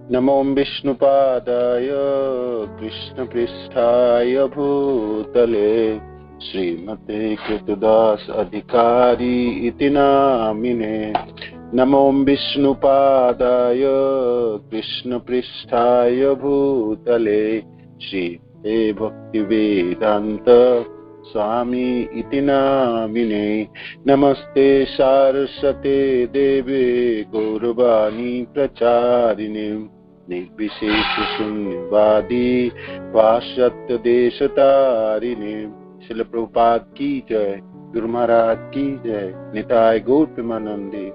नमो विष्णुपादाय कृष्णपृष्ठाय भूतले श्रीमते कृतदास अधिकारी इति नामिने। नमो विष्णुपादाय कृष्णपृष्ठाय भूतले श्रीमते भक्तिवेदांत स्वामी इति नामिने। नमस्ते सारस्वते देवे गौरवाणी प्रचारिणे निर्विशेष शून्यवादी पाश्चात्य देशतारिणे। श्रील प्रभुपाद की जय, गुरु महाराज की जय, निताय गौर प्रेमानंदे।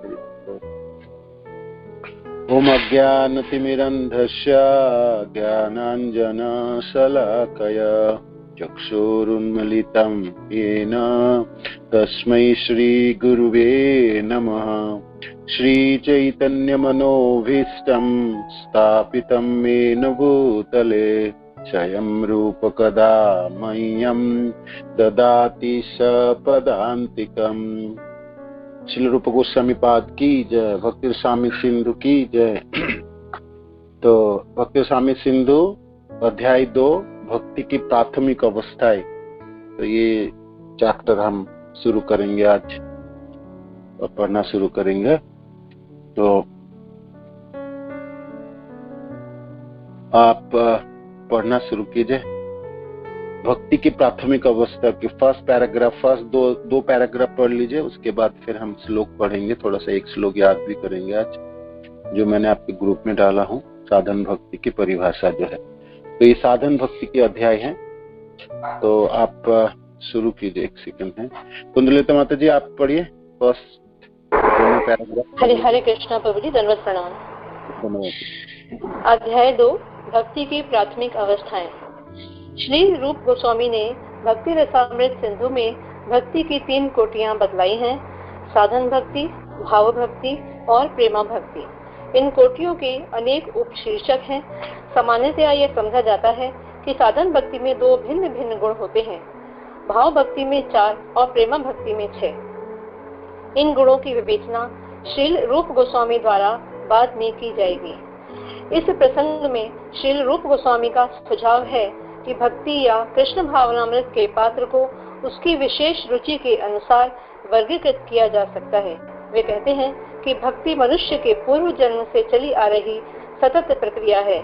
ओम अज्ञानतिमिरन्धस्य ज्ञानाञ्जनशलाकया चक्षुरुन्मीलितं येन तस्मै श्रीगुरुवे नमः। श्रीचैतन्यमनोभीष्टं स्थापितं येन भूतले स्वयं रूपकदा मह्यं ददाति सपदान्तिकम्। श्रील रूप गोस्वामी पाद की जय, भक्ति स्वामी सिंधु की जय। तो भक्ति स्वामी सिंधु अध्याय 2 भक्ति की प्राथमिक अवस्थाएं, तो ये चैप्टर हम शुरू करेंगे आज और पढ़ना शुरू करेंगे। तो आप पढ़ना शुरू कीजिए। भक्ति की प्राथमिक अवस्था की फर्स्ट पैराग्राफ, फर्स्ट दो पैराग्राफ पढ़ लीजिए, उसके बाद फिर हम श्लोक पढ़ेंगे। थोड़ा सा एक श्लोक याद भी करेंगे आज, जो मैंने आपके ग्रुप में डाला हूँ, साधन भक्ति की परिभाषा जो है। तो ये साधन भक्ति के अध्याय है, तो आप शुरू कीजिए। एक सेकंड है, कुंदलिता माता जी आप पढ़िए फर्स्ट पैराग्राफ। हरे हरे कृष्णा प्रभु जी, दंडवत प्रणाम। अध्याय 2 भक्ति की प्राथमिक अवस्थाएं। श्री रूप गोस्वामी ने भक्ति रसामृत सिंधु में भक्ति की 3 कोटियां बतलाई हैं: साधन भक्ति, भाव भक्ति और प्रेमा भक्ति। इन कोटियों के अनेक उपशीर्षक हैं। सामान्यतया यह समझा जाता है कि साधन भक्ति में 2 भिन्न भिन्न गुण होते हैं, भाव भक्ति में 4 और प्रेमा भक्ति में 6। इन गुणों की विवेचना श्रील रूप गोस्वामी द्वारा बाद में की जाएगी। इस प्रसंग में श्रील रूप गोस्वामी का सुझाव है कि भक्ति या कृष्ण भावनामृत के पात्र को उसकी विशेष रुचि के अनुसार वर्गीकृत किया जा सकता है। वे कहते हैं कि भक्ति मनुष्य के पूर्व जन्म से चली आ रही सतत प्रक्रिया है।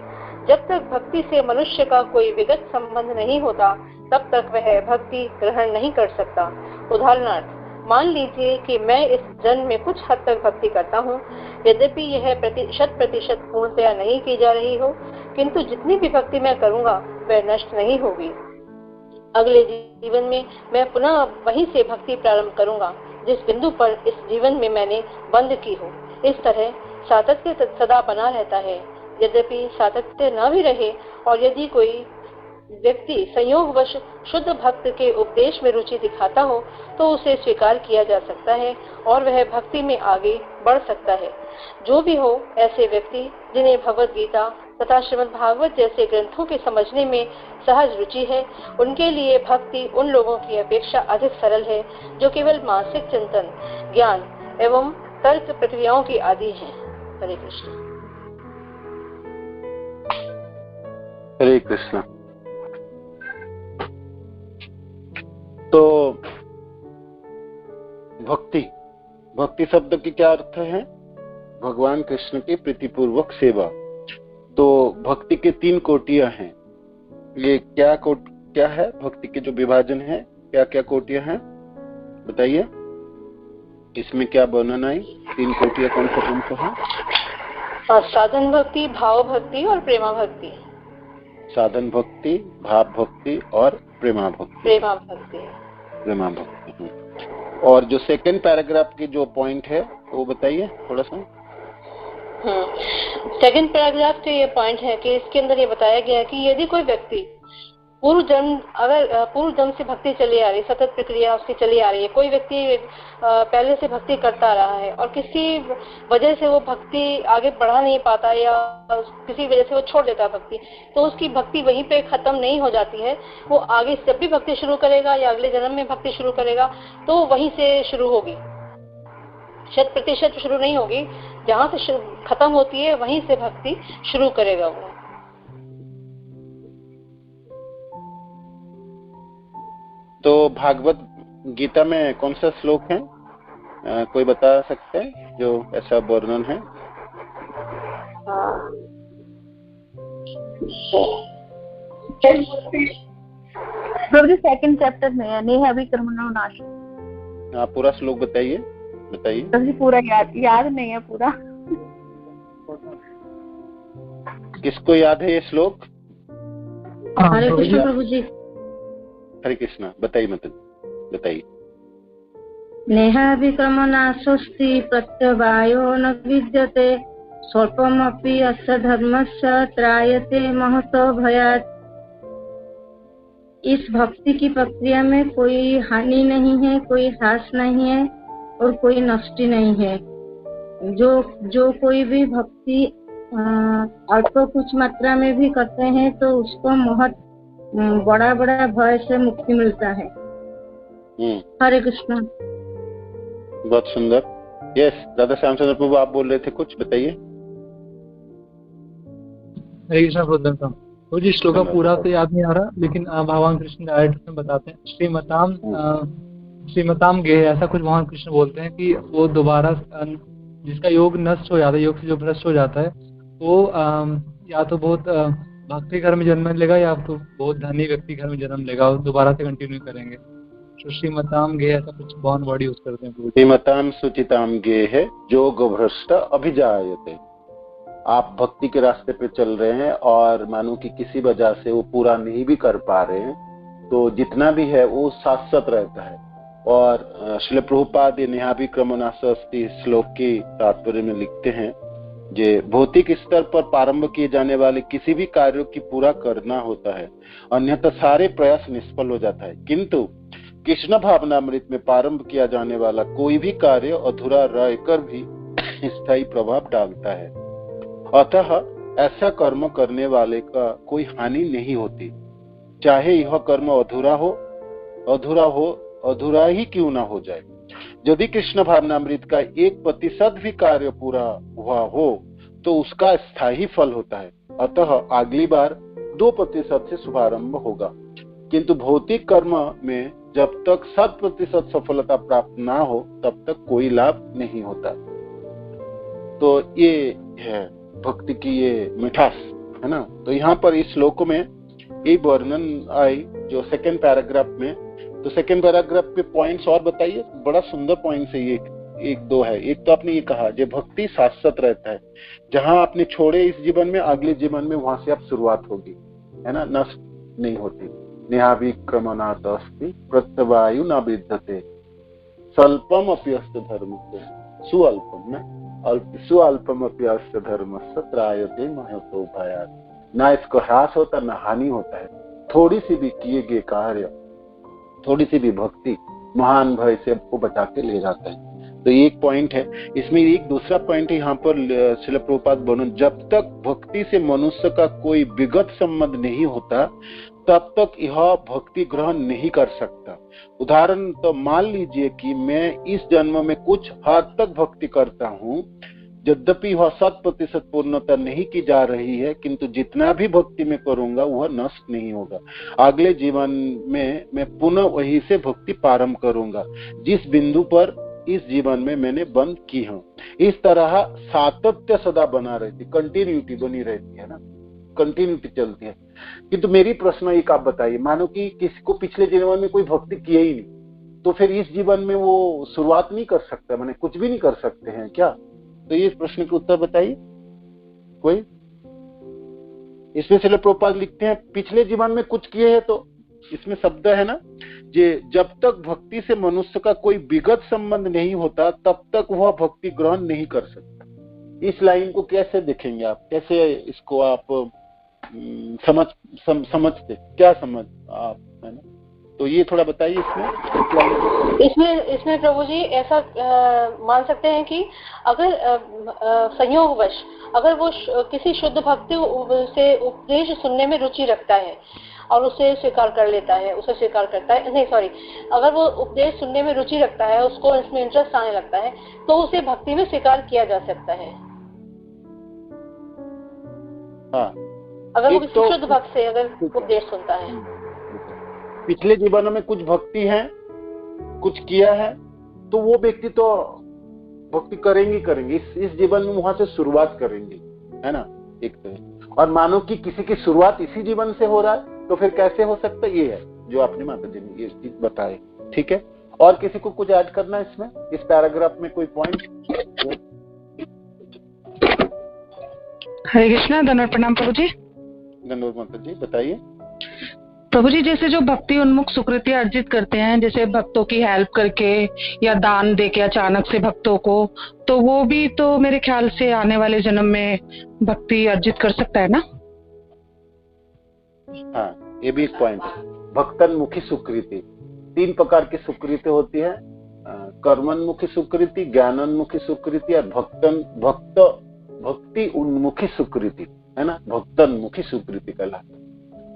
जब तक भक्ति से मनुष्य का कोई विगत संबंध नहीं होता, तब तक वह भक्ति ग्रहण नहीं कर सकता। उदाहरणार्थ, मान लीजिए कि मैं इस जन्म में कुछ हद तक भक्ति करता हूँ, यद्यपि यह 100% पूर्णतया नहीं की जा रही हो, किंतु जितनी भी भक्ति मैं करूँगा वह नष्ट नहीं होगी। अगले जीवन में मैं पुनः वहीं से भक्ति प्रारंभ करूँगा जिस बिंदु पर इस जीवन में मैंने बंद की हो। इस तरह सातत्य सदा बना रहता है। यद्यपि सातत्य न भी रहे और यदि कोई व्यक्ति संयोगवश शुद्ध भक्त के उपदेश में रुचि दिखाता हो, तो उसे स्वीकार किया जा सकता है और वह भक्ति में आगे बढ़ सकता है। जो भी हो, ऐसे व्यक्ति जिन्हें भगवद गीता तथा श्रीमद् भागवत जैसे ग्रंथों के समझने में सहज रुचि है, उनके लिए भक्ति उन लोगों की अपेक्षा अधिक सरल है जो केवल मानसिक चिंतन, ज्ञान एवं तर्क प्रक्रियाओं की आदि है। हरे कृष्ण। हरे कृष्ण। तो भक्ति शब्द की क्या अर्थ है? भगवान कृष्ण की प्रीतिपूर्वक सेवा। तो भक्ति के 3 कोटियां हैं। ये क्या है भक्ति के जो विभाजन है, क्या क्या कोटियां हैं बताइए। इसमें क्या वर्णन आई? 3 कोटियां कौन सा है? साधन भक्ति, भाव भक्ति और प्रेमा भक्ति। साधन भक्ति, भाव भक्ति और प्रेमा भक्ति। और जो सेकंड पैराग्राफ की जो पॉइंट है वो बताइए थोड़ा सा। सेकंड पैराग्राफ के ये पॉइंट है कि इसके अंदर ये बताया गया है कि यदि कोई व्यक्ति पूर्व जन्म से भक्ति चली आ रही, सतत प्रक्रिया उसकी चली आ रही है, कोई व्यक्ति पहले से भक्ति करता रहा है और किसी वजह से वो भक्ति आगे बढ़ा नहीं पाता या किसी वजह से वो छोड़ देता भक्ति, तो उसकी भक्ति वहीं पे खत्म नहीं हो जाती है। वो आगे जब भी भक्ति शुरू करेगा या अगले जन्म में भक्ति शुरू करेगा तो वहीं से शुरू होगी, 100% शुरू नहीं होगी। जहाँ से खत्म होती है वहीं से भक्ति शुरू करेगा वो। तो भागवत गीता में कौन सा श्लोक है, कोई बता सकते हैं जो ऐसा वर्णन है? सेकंड चैप्टर में है, नेहा विक्रमणो नाश। आप पूरा श्लोक बताइए। पूरा याद नहीं है पूरा। किसको याद है ये श्लोक? हरे कृष्ण प्रभु जी। हरे कृष्णा, बताइए, मतलब बताइए। नेहा विक्रमनाशोस्ति प्रत्यवायो न विद्यते स्वल्पमपि अस्य धर्मस्य त्रायते महतो भयात्। इस भक्ति की प्रक्रिया में कोई हानि नहीं है, कोई ह्रास नहीं है और कोई नष्टि नहीं है। जो कोई भी भक्ति अल्प कुछ मात्रा में भी करते हैं तो उसको बहुत बड़ा बड़ा भय से मुक्ति मिलता है। हरे कृष्णा। बहुत सुंदर। यस, दादा श्यामचंद्र प्रभु आप बोल रहे थे, कुछ बताइए। हरे कृष्णा प्रभु। मुझे श्लोक पूरा तो याद नहीं आ रहा, लेकिन भगवान कृष्ण डायरेक्ट में बताते हैं, श्रीमताम गेह, ऐसा कुछ भगवान कृष्ण बोलते हैं कि वो दोबारा जिसका योग नष्ट हो जाता है, योग से जो भ्रष्ट हो जाता है, वो या तो बहुत भक्ति घर में जन्म लेगा या तो बहुत धनी व्यक्ति घर में जन्म लेगा, और दोबारा से कंटिन्यू करेंगे। तो श्रीमताम गेह ऐसा कुछ बहुत वर्ड यूज करते हैं। श्रीमताम सुचिताम गेह योग भ्रष्ट अभिजायते। आप भक्ति के रास्ते पे चल रहे हैं और मानो कि किसी वजह से वो पूरा नहीं भी कर पा रहे हैं, तो जितना भी है वो शाश्वत रहता है। और श्रील प्रभुपाद नेहा विक्रमनाशोस्ति श्लोक के तात्पर्य में लिखते हैं, जे भौतिक स्तर पर प्रारंभ किए जाने वाले किसी भी कार्यों की पूरा करना होता है, अन्यथा सारे प्रयास निष्फल हो जाता है। किंतु कृष्ण भावनामृत में प्रारंभ किया जाने वाला कोई भी कार्य अधूरा रहकर भी स्थायी प्रभाव डालता है। अतः ऐसा कर्म करने वाले का कोई हानि नहीं होती, चाहे यह कर्म अधूरा ही क्यों ना हो जाए। यदि कृष्ण भावनामृत का 1% भी कार्य पूरा हुआ हो तो उसका स्थायी फल होता है। अतः अगली बार 2% से शुभारंभ होगा। किंतु भौतिक कर्म में जब तक 7% सफलता प्राप्त ना हो तब तक कोई लाभ नहीं होता। तो ये है भक्ति की ये मिठास, है ना। तो यहाँ पर इस श्लोक में ये वर्णन आई जो सेकंड पैराग्राफ में। तो सेकंड पैराग्राफ पे पॉइंट्स और बताइए, बड़ा सुंदर पॉइंट्स है ये, एक दो है। एक तो आपने ये कहा जो भक्ति शाश्वत रहता है, जहां आपने छोड़े इस जीवन में अगले जीवन में वहां से आप शुरुआत होगी, है ना, नष्ट नहीं होती। नेहा विक्रमणात् अस्ति प्रत्यवायु न विद्यते स्वल्पम अपि अस्य धर्मस्य सुअल्पम न सुअल्पम अपि अस्य धर्मस्य त्रायते महतो भयात्। ना इसको ह्रास होता ना हानि होता है। थोड़ी सी भी किए गए कार्य, थोड़ी सी भी भक्ति महान भय से आपको बचा के ले जाता है। तो ये एक पॉइंट है। इसमें एक दूसरा पॉइंट है यहाँ पर श्रील प्रभुपाद बोलन, जब तक भक्ति से मनुष्य का कोई विगत संबंध नहीं होता तब तक यह भक्ति ग्रहण नहीं कर सकता। उदाहरण तो मान लीजिए कि मैं इस जन्म में कुछ हद तक भक्ति करता हूँ, यद्यपि वह 100% पूर्णता नहीं की जा रही है, किंतु जितना भी भक्ति में करूंगा वह नष्ट नहीं होगा। अगले जीवन में मैं पुनः वही से भक्ति प्रारंभ करूंगा जिस बिंदु पर इस जीवन में मैंने बंद की हूँ। इस तरह सातत्य सदा बना रहती, कंटिन्यूटी बनी रहती है ना, कंटिन्यूटी चलती है। किंतु मेरी प्रश्न एक आप बताइए, मानो कि किसी को पिछले जीवन में कोई भक्ति किया ही नहीं, तो फिर इस जीवन में वो शुरुआत नहीं कर सकता, माने कुछ भी नहीं कर सकते हैं क्या? तो ये प्रश्न का उत्तर बताइए कोई। इसमें श्रील प्रभुपाद लिखते हैं पिछले जीवन में कुछ किए हैं, तो इसमें शब्द है ना, जब तक भक्ति से मनुष्य का कोई विगत संबंध नहीं होता तब तक वह भक्ति ग्रहण नहीं कर सकता। इस लाइन को कैसे देखेंगे आप, कैसे इसको आप समझते क्या समझ आप, है ना? तो ये थोड़ा बताइए इसमें प्रभु जी ऐसा मान सकते हैं कि अगर संयोगवश अगर वो किसी शुद्ध भक्ति से उपदेश सुनने में रुचि रखता है और उसे स्वीकार कर लेता है, उसे स्वीकार करता है, नहीं सॉरी, अगर वो उपदेश सुनने में रुचि रखता है, उसको इसमें इंटरेस्ट आने लगता है, तो उसे भक्ति में स्वीकार किया जा सकता है। हाँ, अगर वो किसी शुद्ध भक्त से अगर उपदेश सुनता है। पिछले जीवनों में कुछ भक्ति है, कुछ किया है, तो वो व्यक्ति तो भक्ति करेंगे इस जीवन में वहां से शुरुआत करेंगे, है ना। एक तो और मानो कि किसी की शुरुआत इसी जीवन से हो रहा है, तो फिर कैसे हो सकता है। ये है जो अपनी माता जी ने ये चीज बताए, ठीक है। और किसी को कुछ ऐड करना है इसमें, इस पैराग्राफ में कोई पॉइंट? हरे कृष्णा, धन्यवाद, प्रणाम प्रभु जी। धन्यवाद माता जी, बताइए। प्रभु जी, जैसे जो भक्ति उन्मुख सुकृति अर्जित करते हैं, जैसे भक्तों की हेल्प करके या दान देके अचानक से भक्तों को, तो वो भी तो मेरे ख्याल से आने वाले जन्म में भक्ति अर्जित कर सकता है ना। हाँ, ये भी एक पॉइंट है। भक्तन्मुखी सुकृति, 3 प्रकार की सुकृति होती है, कर्मन्मुखी सुकृति, ज्ञानन्मुखी सुकृति और भक्ति उन्मुखी सुकृति, है ना। भक्तन्मुखी सुकृति कहलाता है।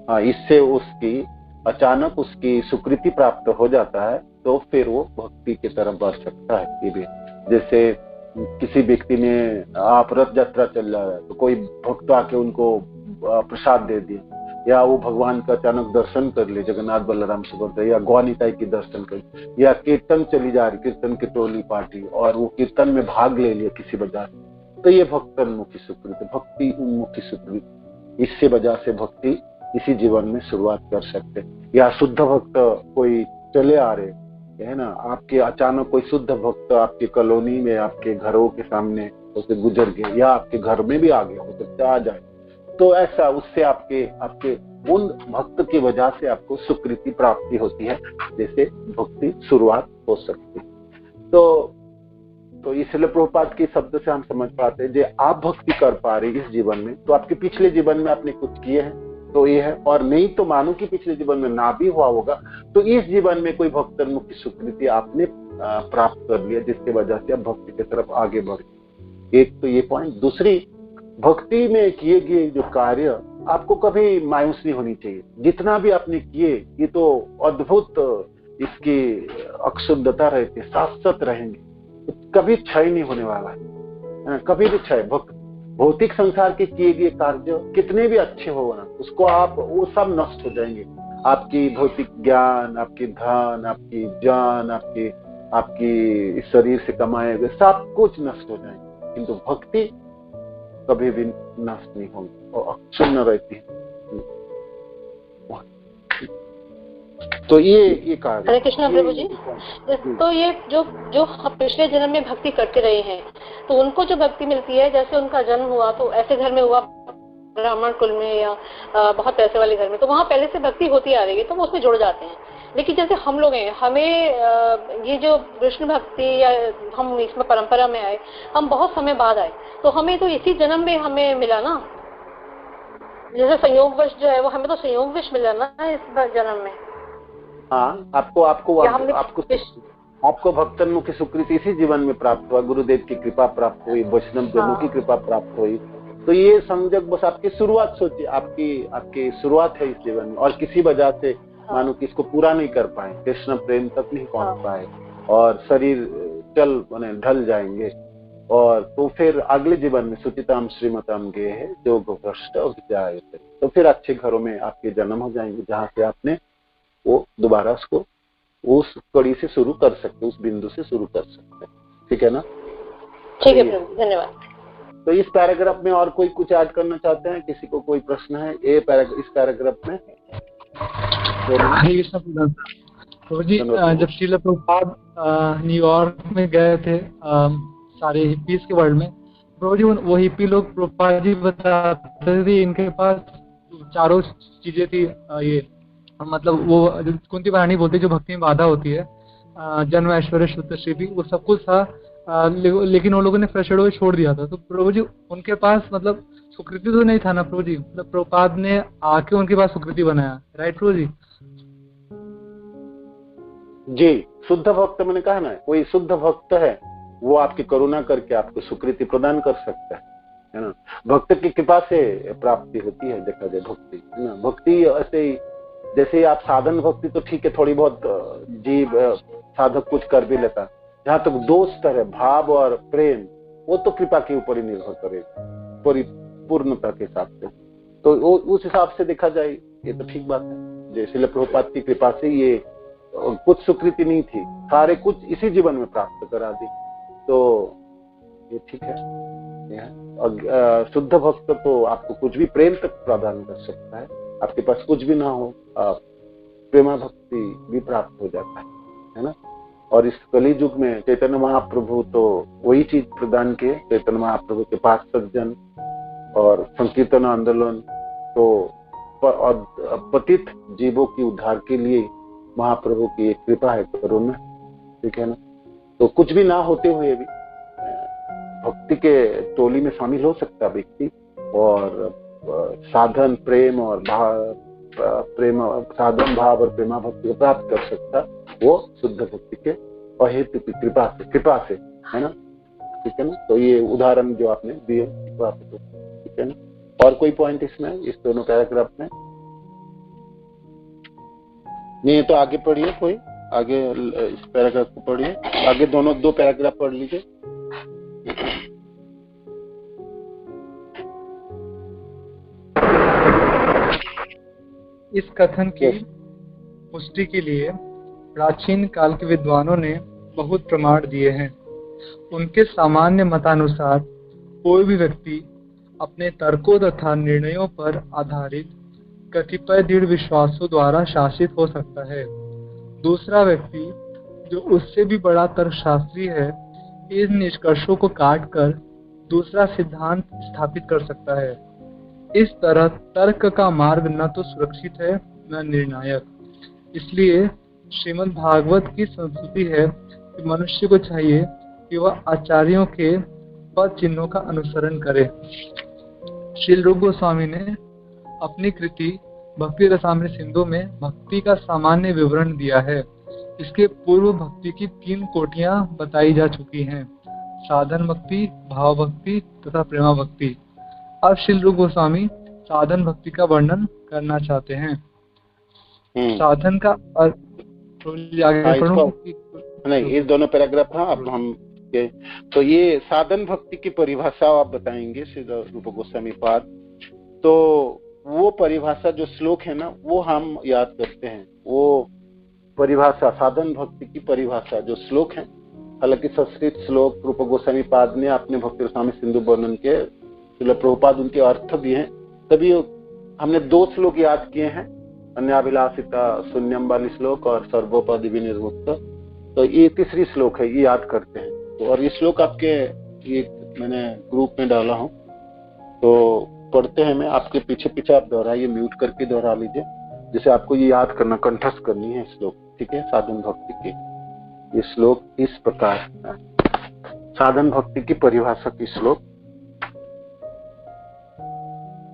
हाँ, इससे उसकी अचानक उसकी सुकृति प्राप्त हो जाता है, तो फिर वो भक्ति की तरफ बढ़ सकता है। ये भी जैसे किसी व्यक्ति ने, आप रथ यात्रा चल रहा है, तो कोई भक्त आके उनको प्रसाद दे दिया, या वो भगवान का अचानक दर्शन कर ले, जगन्नाथ बलराम सुभद्रा, या गौनिताई की दर्शन कर, या कीर्तन चली जा रही, कीर्तन की टोली पार्टी, और वो कीर्तन में भाग ले लिया किसी वजह से, तो ये भक्तन्मुखी सुकृति, भक्ति उन्मुखी सुकृति। इससे वजह से भक्ति इसी जीवन में शुरुआत कर सकते। या शुद्ध भक्त कोई चले आ रहे, है ना, आपके अचानक कोई शुद्ध भक्त आपके कॉलोनी में, आपके घरों के सामने उसे गुजर गए, या आपके घर में भी आ गया, हो सकता आ जाए, तो ऐसा उससे आपके उन भक्त की वजह से आपको सुकृति प्राप्ति होती है, जैसे भक्ति शुरुआत हो सकती है। तो इसलिए प्रभुपाद के शब्द से हम समझ पाते हैं, जो आप भक्ति कर पा रहे इस जीवन में, तो आपके पिछले जीवन में आपने कुछ किए हैं, तो ये है। और नहीं तो मानो कि पिछले जीवन में ना भी हुआ होगा, तो इस जीवन में कोई भक्तन्मुखी सुकृति आपने प्राप्त कर लिया, जिसके वजह से आप भक्ति की तरफ आगे बढ़े। एक तो ये पॉइंट। दूसरी, भक्ति में किए गए जो कार्य, आपको कभी मायूस नहीं होनी चाहिए। जितना भी आपने किए, ये तो अद्भुत इसकी अक्षुद्धता रहती है, शाश्वत रहेंगे, कभी क्षय नहीं होने वाला है, कभी भी क्षय। भौतिक संसार के किए गए कार्य कितने भी अच्छे हो ना, उसको वो सब नष्ट हो जाएंगे। आपकी भौतिक ज्ञान, आपकी धन, आपकी जान, आपकी शरीर से कमाए गए सब कुछ नष्ट हो जाएंगे, किंतु भक्ति कभी भी नष्ट नहीं होगी और अक्षुण्ण रहती है। तो ये कार्य। हरे कृष्णा प्रभु जी। तो ये जो पिछले जन्म में भक्ति करते रहे हैं, तो उनको जो भक्ति मिलती है, जैसे उनका जन्म हुआ तो ऐसे घर में हुआ, ब्राह्मण कुल में या बहुत पैसे वाले घर में, तो वहाँ पहले से भक्ति होती आ रही है, तो वो उसमें जुड़ जाते हैं। लेकिन जैसे हम लोग हैं, हमें ये जो कृष्ण भक्ति या हम इसमें परंपरा में आए, हम बहुत समय बाद आए, तो हमें तो इसी जन्म में हमें मिला ना, जैसे संयोगवश जो है वो हमें तो संयोगवश मिला ना इस जन्म में। हाँ, आपको भक्तन्मुखी सुकृति इसी जीवन में प्राप्त हुआ, गुरुदेव की कृपा प्राप्त हुई, वैष्णव जनों की कृपा प्राप्त हुई। तो ये संयोग बस आपकी शुरुआत, सोचिए आपकी शुरुआत है इस जीवन में, और किसी वजह से मानो कि इसको पूरा नहीं कर पाए, कृष्ण प्रेम तक नहीं पहुंच पाए, और शरीर ढल जाएंगे, और तो फिर अगले जीवन में सुचिताम श्रीमताम गे है जो भ्रष्ट जाए, तो फिर अच्छे घरों में आपके जन्म हो जाएंगे, जहाँ से आपने वो दोबारा उसको उस कड़ी से शुरू कर सकते, उस बिंदु से शुरू कर सकते हैं। ठीक है ना? ठीक है प्रभु, धन्यवाद। तो इस पैराग्राफ में और कोई कुछ ऐड करना चाहते हैं? किसी को कोई प्रश्न है इस पैराग्राफ में? प्रभु जी, जब श्रील प्रभुपाद न्यूयॉर्क में गए थे सारे हिप्पीज के वर्ल्ड में, प्रभु जी वो हिप्पी लोग प्रभुपाद जी बताते थे इनके पास चारों चीजें थी, ये मतलब वो कुंती महारानी बोलती जो भक्ति में बाधा होती है, जन्म ऐश्वर्य शुद्ध श्री, वो सब कुछ था, लेकिन उन लोगों ने फ्रेशर छोड़ दिया था। तो प्रभु जी उनके पास मतलब सुकृति तो नहीं था ना प्रभु जी, मतलब प्रभुपाद ने आके उनके पास सुकृति बनाया, राइट प्रभु जी? जी, शुद्ध भक्त मैंने कहा ना, कोई शुद्ध भक्त है वो आपकी करुणा करके आपको स्वीकृति प्रदान कर सकता है ना। भक्त की कृपा से प्राप्ति होती है, देखा जाए भक्ति, है ना। भक्ति ऐसे ही जैसे आप साधन भक्ति तो ठीक है, थोड़ी बहुत जीव साधक कुछ कर भी लेता, जहां तक दो स्तर है, भाव और प्रेम, वो तो कृपा के ऊपर ही निर्भर करेगा परिपूर्णता के हिसाब से। तो उस हिसाब से देखा जाए ये तो ठीक बात है। जैसे प्रभुपाद की कृपा से ये कुछ स्वीकृति नहीं थी, सारे कुछ इसी जीवन में प्राप्त करा दी, तो ये ठीक है। शुद्ध भक्त तो आपको कुछ भी प्रेम तक प्रदान कर सकता है, आपके पास कुछ भी ना हो, प्रेमा भक्ति भी प्राप्त हो जाता है ना। और इस कली युग में चैतन्य महाप्रभु तो वही चीज प्रदान किए। चैतन्य महाप्रभु के पास सज्जन और संकीर्तन आंदोलन तो पतित जीवों की उद्धार के लिए महाप्रभु की एक कृपा है, करुणा, ठीक है ना। तो कुछ भी ना होते हुए भी भक्ति के टोली में शामिल हो सकता व्यक्ति, और साधन प्रेम और प्रेम, साधन भाव और प्रेमा भक्ति को प्राप्त कर सकता, वो शुद्ध भक्ति के अहेतु की कृपा से, है ना, ठीक है ना। तो ये उदाहरण जो आपने दिए कृपा से, तो ठीक है ना। और कोई पॉइंट इसमें, इस दोनों पैराग्राफ में नहीं? तो आगे पढ़िए, कोई आगे इस पैराग्राफ को पढ़िए, आगे दो पैराग्राफ पढ़ लीजिए। इस कथन की पुष्टि के लिए प्राचीन काल के विद्वानों ने बहुत प्रमाण दिए हैं। उनके सामान्य मतानुसार कोई भी व्यक्ति अपने तर्कों तथा निर्णयों पर आधारित कतिपय दृढ़ विश्वासों द्वारा शासित हो सकता है। दूसरा व्यक्ति जो उससे भी बड़ा तर्कशास्त्री है, इन निष्कर्षों को काटकर दूसरा सिद्धांत स्थापित कर सकता है। इस तरह तर्क का मार्ग न तो सुरक्षित है न निर्णायक। इसलिए श्रीमद् भागवत की संस्कृति है कि मनुष्य को चाहिए कि वह आचार्यों के पद चिन्हों का अनुसरण करे। श्रील रूप गोस्वामी ने अपनी कृति भक्ति रसामृत सिंधु में भक्ति का सामान्य विवरण दिया है। इसके पूर्व भक्ति की 3 कोटियां बताई जा चुकी हैं: साधन भक्ति, भाव भक्ति तथा प्रेमा भक्ति। अब श्रील रूप गोस्वामी साधन भक्ति का वर्णन करना चाहते हैं। साधन का अर्थ आगे पढ़ूं? नहीं, इस दोनों पैराग्राफ अब हम तो ये साधन भक्ति की परिभाषा आप बताएंगे श्री रूप गोस्वामी पाद। तो वो परिभाषा जो श्लोक है ना, वो हम याद करते हैं। वो परिभाषा, साधन भक्ति की परिभाषा जो श्लोक है, हालांकि संस्कृत श्लोक रूप गोस्वामी पाद ने अपने भक्ति रसामृत सिंधु वर्णन के, प्रभुपाद उनके अर्थ भी हैं। तभी हमने 2 श्लोक याद किए हैं, अन्याभिलाषिता शून्यम वाली श्लोक और सर्वोपदि विनिर्मुक्त। तो ये तीसरी श्लोक है, ये याद करते हैं। तो और ये श्लोक आपके ये मैंने ग्रुप में डाला हूँ, तो पढ़ते हैं। मैं आपके पीछे आप दोहराइए, म्यूट करके दोहरा लीजिए, जैसे आपको ये याद करना, कंठस्थ करनी है श्लोक, ठीक है। साधन भक्ति की ये श्लोक इस प्रकार, साधन भक्ति की परिभाषा की श्लोक।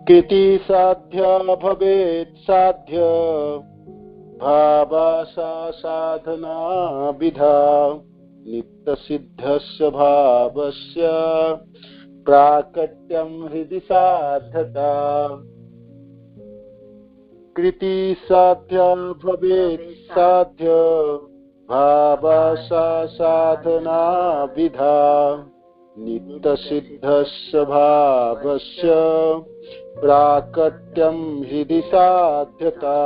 कृति साध्य भवेत् साध्य भावासा साधना विधा नित्य सिद्धस्य भावस्य प्राकट्यं हृदि साध्यता। कृति साध्य भवेत् साध्य भावासा साधना विधा नित्य सिद्धस्य भावस्य प्राकट्यं हृदि साध्यता।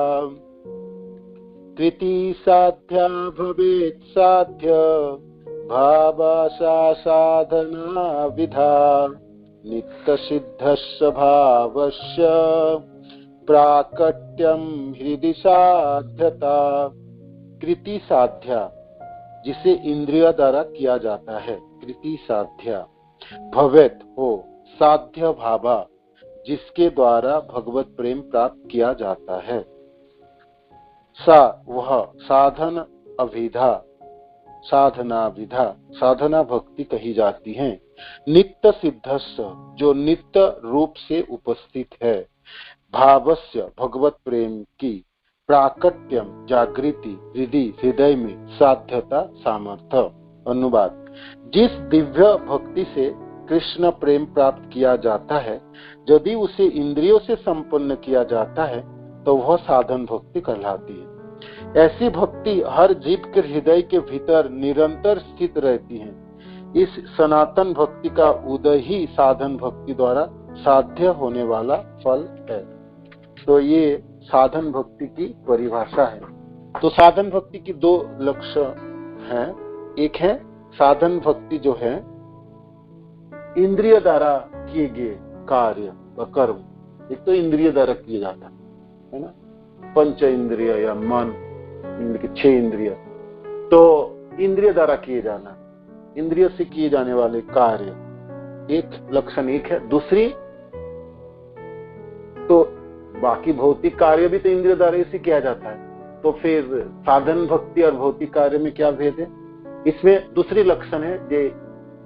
कृति साध्या भवेत् साध्य भावासा साधना विधा नित्य सिद्धस्य भावस्य प्राकट्यं हृदि साध्यता। कृति साध्या जिसे इंद्रिय द्वारा किया जाता है, कृति साध्या। भवेत् हो, साध्य भावा जिसके द्वारा भगवत प्रेम प्राप्त किया जाता है। सा वह, साधन अविधा साधना विधा साधना भक्ति कही जाती है। नित्य सिद्धस्य जो नित्य रूप से उपस्थित है। भावस्य भगवत प्रेम की। प्राकट्यम जागृति हृदय हृदय में साध्यता सामर्थ्य। अनुवाद, जिस दिव्य भक्ति से कृष्ण प्रेम प्राप्त किया जाता है, यदि उसे इंद्रियों से संपन्न किया जाता है तो वह साधन भक्ति कहलाती है। ऐसी भक्ति हर जीव के हृदय के भीतर निरंतर स्थित रहती है। इस सनातन भक्ति का उदय ही साधन भक्ति द्वारा साध्य होने वाला फल है। तो ये साधन भक्ति की परिभाषा है। तो साधन भक्ति की दो लक्षण हैं। एक है साधन भक्ति जो है इंद्रिय द्वारा किए गए कार्य व कर्म। एक तो इंद्रिय द्वारा किया जाता है ना, पंच इंद्रिय या मन, इनके 6 इंद्रिय, तो इंद्रिय द्वारा किए जाना, इंद्रिय से किए जाने वाले कार्य, एक लक्षण एक है। दूसरी, तो बाकी भौतिक कार्य भी तो इंद्रिय द्वारा से किया जाता है, तो फिर साधन भक्ति और भौतिक कार्य में क्या भेद है? इसमें दूसरी लक्षण है जे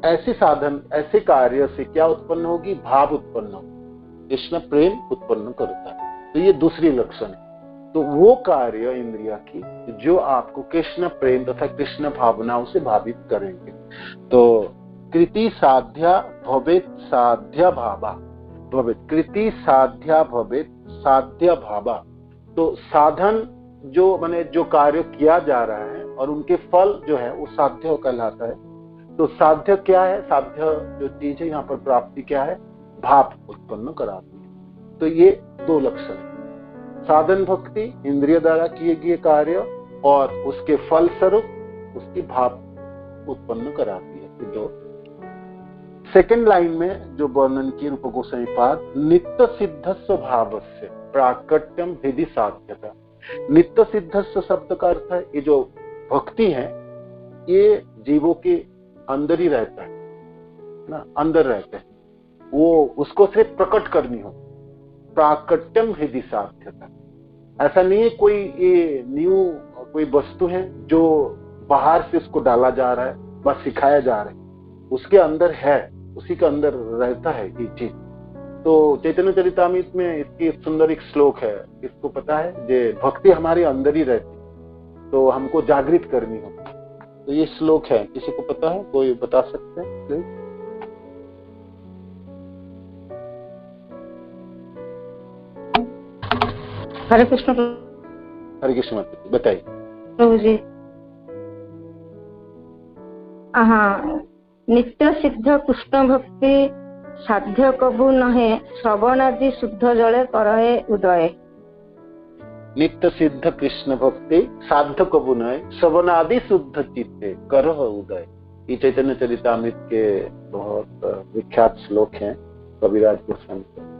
ऐसे साधन ऐसे कार्य से क्या उत्पन्न होगी? भाव उत्पन्न होगी, कृष्ण प्रेम उत्पन्न करता है। तो ये दूसरी लक्षण है। तो वो कार्य इंद्रिया की जो आपको कृष्ण प्रेम तथा कृष्ण भावनाओं से भावित करेंगे। तो कृति साध्या भवेत साध्या भावा भवेत, कृति साध्या भवेत साध्य भावा। तो साधन जो माने जो कार्य किया जा रहा है और उनके फल जो है वो साध्य कहलाता है। तो साध्य क्या है? साध्य जो चीज है यहाँ पर प्राप्ति क्या है? भाव उत्पन्न कराती है। तो ये दो लक्षण है, साधन भक्ति इंद्रिय द्वारा किए गए कार्य और उसके फल स्वरूप उसकी भाव उत्पन्न कराती है। ये दो। सेकेंड लाइन में जो वर्णन की रूप गोस्वामी पाद, नित्य सिद्ध स्वभावस्य प्राकट्यम विधि साध्यता। नित्य सिद्ध शब्द का अर्थ है ये जो भक्ति है ये जीवों के अंदर ही रहता है ना, अंदर रहते हैं, वो उसको सिर्फ प्रकट करनी हो। प्राकट्यम विधि साध्यता, ऐसा नहीं है कोई ये न्यू कोई वस्तु है जो बाहर से उसको डाला जा रहा है, बस सिखाया जा रहा है, उसके अंदर है, उसी के अंदर रहता है ये चीज। तो चैतन्य चरितामृत में इसकी सुंदर एक श्लोक है, इसको पता है, जे भक्ति हमारे अंदर ही रहती, तो हमको जागृत करनी हो। तो ये श्लोक है, किसी को पता है? कोई बता सकते हैं प्लीज? हरे कृष्ण। हरे कृष्ण, बताइए प्रभु जी। हाँ, नित्य सिद्ध कृष्ण भक्ति साध्य कबू नहे, श्रवण आदि शुद्ध जले करहे उदय। नित्य सिद्ध कृष्ण भक्ति साध्य कबू नहे, श्रवण आदि शुद्ध चित्ते करह उदय। ये चैतन्य चरितामृत के बहुत विख्यात श्लोक हैं कविराज गोस्वामी के।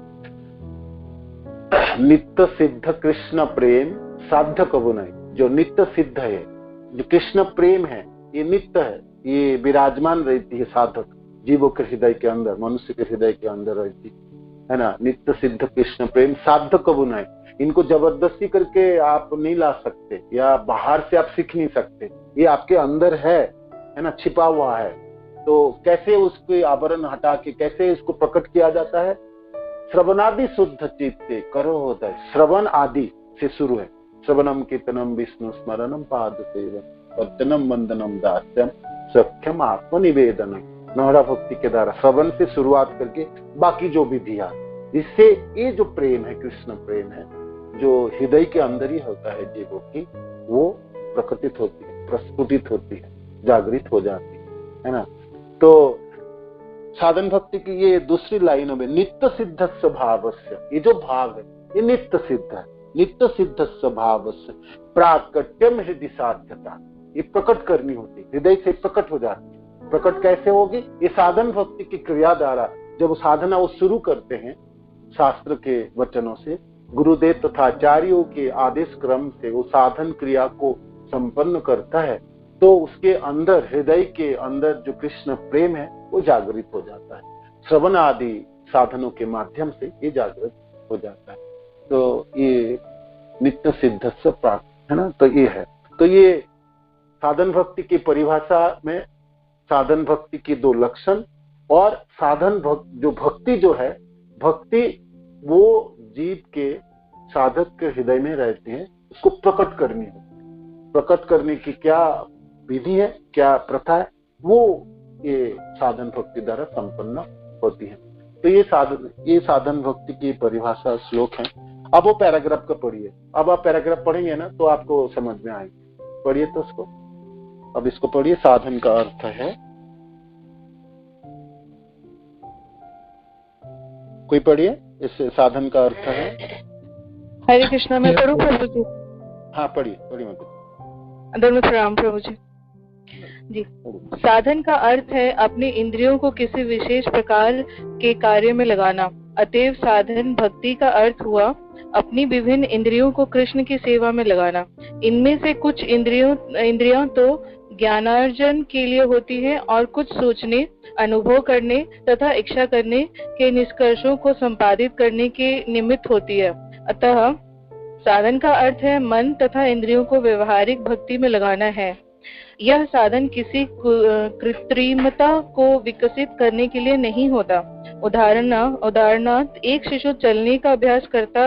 नित्य सिद्ध कृष्ण प्रेम साध्य कबू नहे, जो नित्य सिद्ध है, जो कृष्ण प्रेम है, ये नित्य है, ये विराजमान रहती है साधक जीवों के हृदय के अंदर, मनुष्य के हृदय के अंदर रहती है ना। नित्य सिद्ध कृष्ण प्रेम साध्य कबू नहे, इनको जबरदस्ती करके आप नहीं ला सकते या बाहर से आप सीख नहीं सकते, ये आपके अंदर है ना, छिपा हुआ है। तो कैसे उसके आवरण हटा के कैसे इसको प्रकट किया जाता है? श्रवणादि शुद्ध चित्ते करो होता है। श्रवण आदि से शुरू है, श्रवणम कीर्तनम विष्णु स्मरणम पाद सेवन अर्चनम वंदनम दास्यम सख्यम आत्मनिवेदनम। नौरा भक्ति के द्वारा श्रवण से शुरुआत करके बाकी जो भी दिया, इससे ये जो प्रेम है, कृष्ण प्रेम है, जो हृदय के अंदर ही होता है जीवों की, वो प्रकटित होती है, प्रस्फुटित होती है, जागृत हो जाती है ना। तो साधन भक्ति की ये दूसरी लाइन में नित्य सिद्ध स्वभावस्य, ये जो भाव है ये नित्य सिद्ध है। नित्य सिद्ध स्वभावस्य प्राकट्यम हृदय साध्यता, ये प्रकट करनी होती, हृदय से प्रकट हो जाती है। प्रकट कैसे होगी? ये साधन भक्ति की क्रिया द्वारा जब साधना वो शुरू करते हैं, शास्त्र के वचनों से, गुरुदेव तथा आचार्यों के आदेश क्रम से वो साधन क्रिया को संपन्न करता है, तो उसके अंदर, हृदय के अंदर जो कृष्ण प्रेम है वो जागृत हो जाता है। श्रवण आदि साधनों के माध्यम से ये जागृत हो जाता है। तो ये नित्य सिद्ध से प्राप्त है ना। तो ये है, तो ये साधन भक्ति की परिभाषा में साधन भक्ति की दो लक्षण, और साधन जो भक्ति जो है, भक्ति वो जीव के साधक के हृदय में रहती है, उसको प्रकट करनी है। प्रकट करने की क्या विधि है, क्या प्रथा है, वो ये साधन भक्ति द्वारा संपन्न होती है। तो ये साधन भक्ति की परिभाषा श्लोक है। अब वो पैराग्राफ का पढ़िए। अब आप पैराग्राफ पढ़ेंगे ना तो आपको समझ में आएगी। पढ़िए तो उसको, अब इसको पढ़िए। साधन का अर्थ है, कोई पढ़िए। इस साधन का अर्थ है, हरे कृष्णा। मैं पढ़ूं प्रभु जी? हाँ पढ़िए पढ़िए। मैं धर्म प्रणाम प्रभु जी। जी, साधन का अर्थ है अपने इंद्रियों को किसी विशेष प्रकार के कार्य में लगाना। अतएव साधन भक्ति का अर्थ हुआ अपनी विभिन्न इंद्रियों को कृष्ण की सेवा में लगाना। इनमें से कुछ इंद्रियां तो ज्ञानार्जन के लिए होती है और कुछ सोचने, अनुभव करने तथा इच्छा करने के निष्कर्षों को संपादित करने के निमित्त होती है। अतः साधन का अर्थ है मन तथा इंद्रियों को व्यवहारिक भक्ति में लगाना है। यह साधन किसी कृत्रिमता को विकसित करने के लिए नहीं होता। उदाहरणार्थ एक शिशु चलने का अभ्यास करता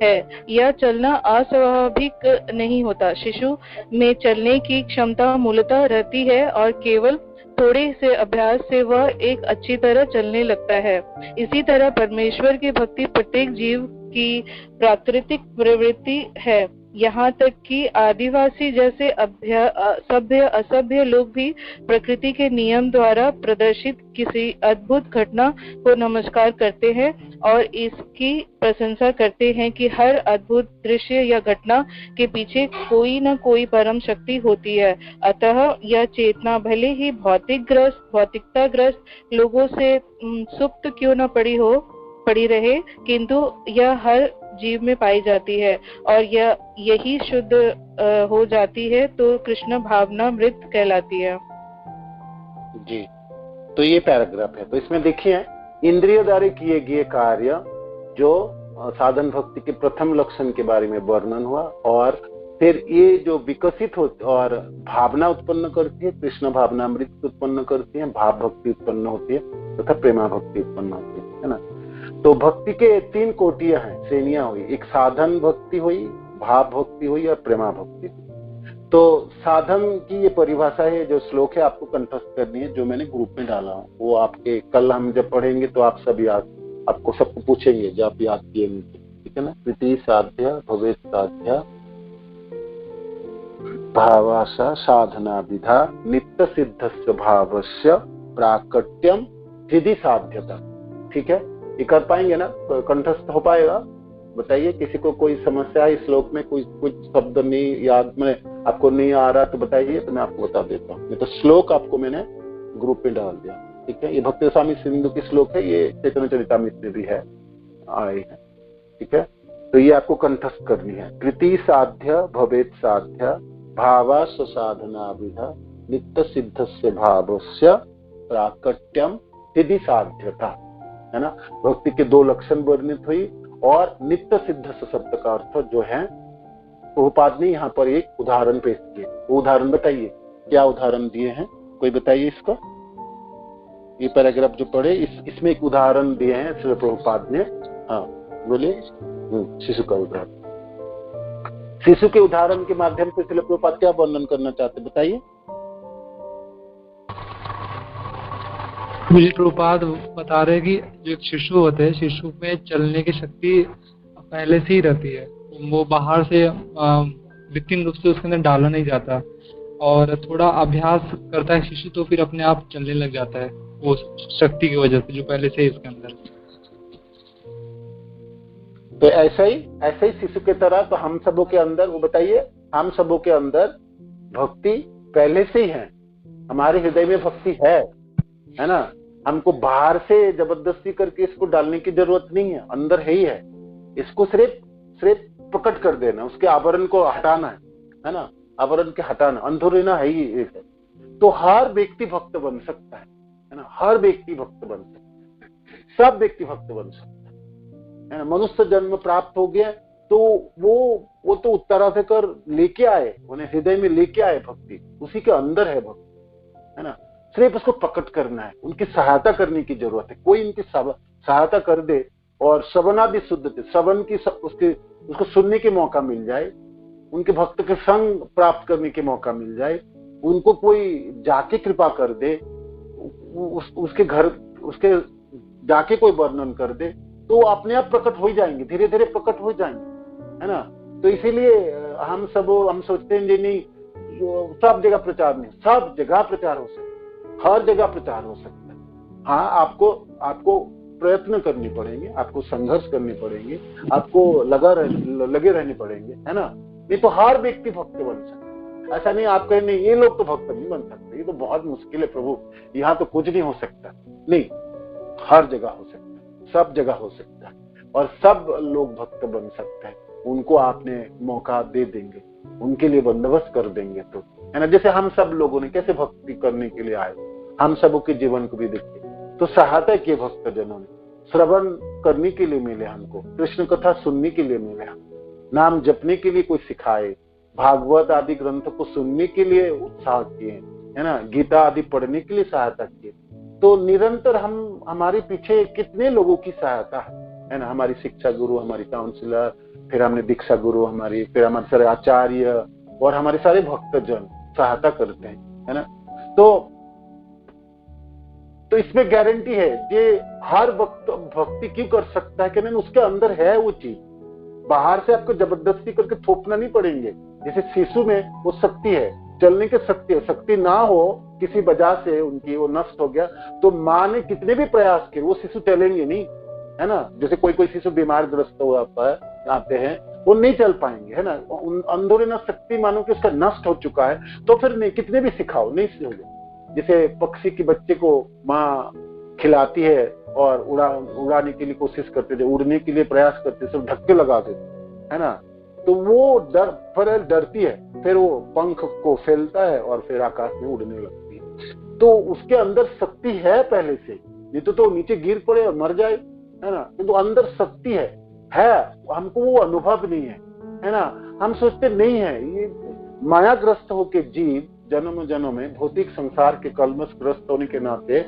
है, यह चलना अस्वाभाविक नहीं होता। शिशु में चलने की क्षमता मूलतः रहती है और केवल थोड़े से अभ्यास से वह एक अच्छी तरह चलने लगता है। इसी तरह परमेश्वर की भक्ति प्रत्येक जीव की प्राकृतिक प्रवृत्ति है। यहाँ तक कि आदिवासी जैसे सभ्य असभ्य लोग भी प्रकृति के नियम द्वारा प्रदर्शित किसी अद्भुत घटना को नमस्कार करते हैं और इसकी प्रशंसा करते हैं कि हर अद्भुत दृश्य या घटना के पीछे कोई न कोई परम शक्ति होती है। अतः यह चेतना भले ही भौतिकताग्रस्त लोगों से सुप्त क्यों न पड़ी रहे, किंतु यह हर जीव में पाई जाती है और यही शुद्ध हो जाती है तो कृष्ण भावना मृत कहलाती है। जी, तो ये पैराग्राफ है। तो इसमें देखिए, इंद्रिय द्वारा किए गए कार्य जो साधन भक्ति के प्रथम लक्षण के बारे में वर्णन हुआ, और फिर ये जो विकसित होती और भावना उत्पन्न करती है, कृष्ण भावना मृत उत्पन्न करती है, भाव भक्ति उत्पन्न होती है तथा प्रेमा भक्ति उत्पन्न होती है ना। तो भक्ति के 3 कोटियां हैं, श्रेणियां हुई। एक साधन भक्ति हुई, भाव भक्ति हुई और प्रेमा भक्ति हुई। तो साधन की ये परिभाषा है, जो श्लोक है आपको कंठस्थ करनी है, जो मैंने ग्रुप में डाला हूँ। वो आपके कल हम जब पढ़ेंगे तो आप सब याद, आपको सबको पूछेंगे जो आप याद किए, ठीक है ना। तृतीय साध्य भवेत साध्य भावाशा साधना विधा नित्य सिद्धस्य भावस्य प्राकट्यम हृदि साध्यता। ठीक है, ये कर पाएंगे ना, कंठस्थ हो पाएगा? बताइए, किसी को कोई समस्या है इस श्लोक में, कोई कुछ शब्द नहीं याद में आपको नहीं आ रहा तो बताइए, तो मैं आपको बता देता हूँ। तो श्लोक आपको मैंने ग्रुप में डाल दिया, ठीक है। ये भक्ति रसामृत सिंधु की श्लोक है, ये चैतन्य चरितामृत में भी है, आए हैं, ठीक है। तो ये आपको कंठस्थ करनी है। तृतीय साध्य भवेत साध्य भावा साधना विधा नित्य सिद्धस्य भावस्य प्राकट्यम हृदि साध्यता, है ना। भक्ति के 2 लक्षण वर्णित हुई और नित्य सिद्ध शब्द का अर्थ जो है, प्रभुपाद ने यहाँ पर एक उदाहरण पेश किए। वो उदाहरण बताइए, क्या उदाहरण दिए हैं, कोई बताइए इसको। ये पैराग्राफ जो पढ़े इसमें एक उदाहरण दिए हैं श्री प्रभुपाद ने। हाँ बोलिए। शिशु का उदाहरण, शिशु के उदाहरण के माध्यम से श्री प्रभुपाद क्या वर्णन करना चाहते बताइए। मुझे प्रभुपाद बता रहे कि जो एक शिशु होते हैं, शिशु में चलने की शक्ति पहले से ही रहती है, वो बाहर से कृत्रिम रूप से उसके अंदर डाला नहीं जाता, और थोड़ा अभ्यास करता है शिशु तो फिर अपने आप चलने लग जाता है, वो शक्ति की वजह से जो पहले से ही इसके अंदर। तो ऐसा ही शिशु के तरह तो हम सबों के अंदर, वो बताइए, हम सबों के अंदर भक्ति पहले से ही है, हमारे हृदय में भक्ति है ना। हमको बाहर से जबरदस्ती करके इसको डालने की जरूरत नहीं है, अंदर है ही है। इसको सिर्फ प्रकट कर देना, उसके आवरण को हटाना है ना, आवरण के हटाना, अंधेरा है ही एक है। तो हर व्यक्ति भक्त बन सकता है ना, हर व्यक्ति भक्त बन सकता है, सब व्यक्ति भक्त बन सकता है ना। मनुष्य जन्म प्राप्त हो गया तो वो तो उत्तराधिकार लेके आए, उन्हें हृदय में लेके आए भक्ति, उसी के अंदर है भक्ति, है ना। सिर्फ उसको प्रकट करना है, उनकी सहायता करने की जरूरत है। कोई उनकी सहायता कर दे और श्रवणादि शुद्ध थे, श्रवण की उसको सुनने के मौका मिल जाए, उनके भक्त के संग प्राप्त करने के मौका मिल जाए, उनको कोई जाके कृपा कर दे, उसके घर उसके जाके कोई वर्णन कर दे, तो अपने आप प्रकट हो जाएंगे, धीरे धीरे प्रकट हो जाएंगे, है ना। तो इसीलिए हम सोचते हैं जी नहीं सब जगह प्रचार नहीं, सब जगह प्रचार हो सकता है, हर जगह प्रचार हो सकता है। हाँ, आपको प्रयत्न करने पड़ेंगे, आपको संघर्ष करने पड़ेंगे, आपको लगे रहने पड़ेंगे, है ना। नहीं तो हर व्यक्ति भक्त बन सकता है। ऐसा नहीं आप कहें नहीं ये लोग तो भक्त नहीं बन सकते, ये तो बहुत मुश्किल है प्रभु, यहाँ तो कुछ नहीं हो सकता। नहीं, हर जगह हो सकता है, सब जगह हो सकता है, और सब लोग भक्त बन सकते हैं। उनको आपने मौका दे देंगे, उनके लिए बंदोबस्त कर देंगे, तो है ना। जैसे हम सब लोगों ने कैसे भक्ति करने के लिए आए, हम सबों के जीवन को भी देखिए, तो सहायता किए भक्त जनों ने, श्रवण करने के लिए मिले हमको, कृष्ण कथा सुनने के लिए मिले, हम नाम जपने के लिए कोई सिखाए, भागवत आदि ग्रंथ को सुनने के लिए उत्साह किए, है ना, गीता आदि पढ़ने के लिए सहायता किए। तो निरंतर हमारे पीछे कितने लोगों की सहायता है ना। हमारी शिक्षा गुरु, हमारी काउंसलर, फिर हमने दीक्षा गुरु हमारी, फिर हमारे सारे आचार्य और हमारे सारे भक्तजन सहायता करते हैं, है ना। तो इसमें गारंटी है कि हर वक्त भक्ति क्यों कर सकता है कि नहीं, उसके अंदर है वो चीज, बाहर से आपको जबरदस्ती करके थोपना नहीं पड़ेंगे। जैसे शिशु में वो शक्ति है, चलने की शक्ति है, शक्ति ना हो किसी वजह से उनकी वो नष्ट हो गया, तो माँ ने कितने भी प्रयास किए वो शिशु चलेंगे नहीं, है ना। जैसे कोई शिशु बीमार ग्रस्त हो आते हैं, वो नहीं चल पाएंगे, है ना। अंदर ना शक्ति मानो कि उसका नष्ट हो चुका है, तो फिर नहीं, कितने भी सिखाओ नहीं होगा। जैसे पक्षी की बच्चे को माँ खिलाती है और उड़ाने के लिए कोशिश करते थे, उड़ने के लिए प्रयास करते, सब धक्के लगा देते, है ना। तो वो डरती है, फिर वो पंख को फैलता है और फिर आकाश में उड़ने लगती है। तो उसके अंदर शक्ति है पहले से, नहीं तो नीचे गिर पड़े और मर जाए, है ना। तो अंदर शक्ति है, हमको वो अनुभव नहीं है ना। हम सोचते नहीं है, ये मायाग्रस्त होके जीव जन्म में भौतिक संसार के कलमश ग्रस्त होने के नाते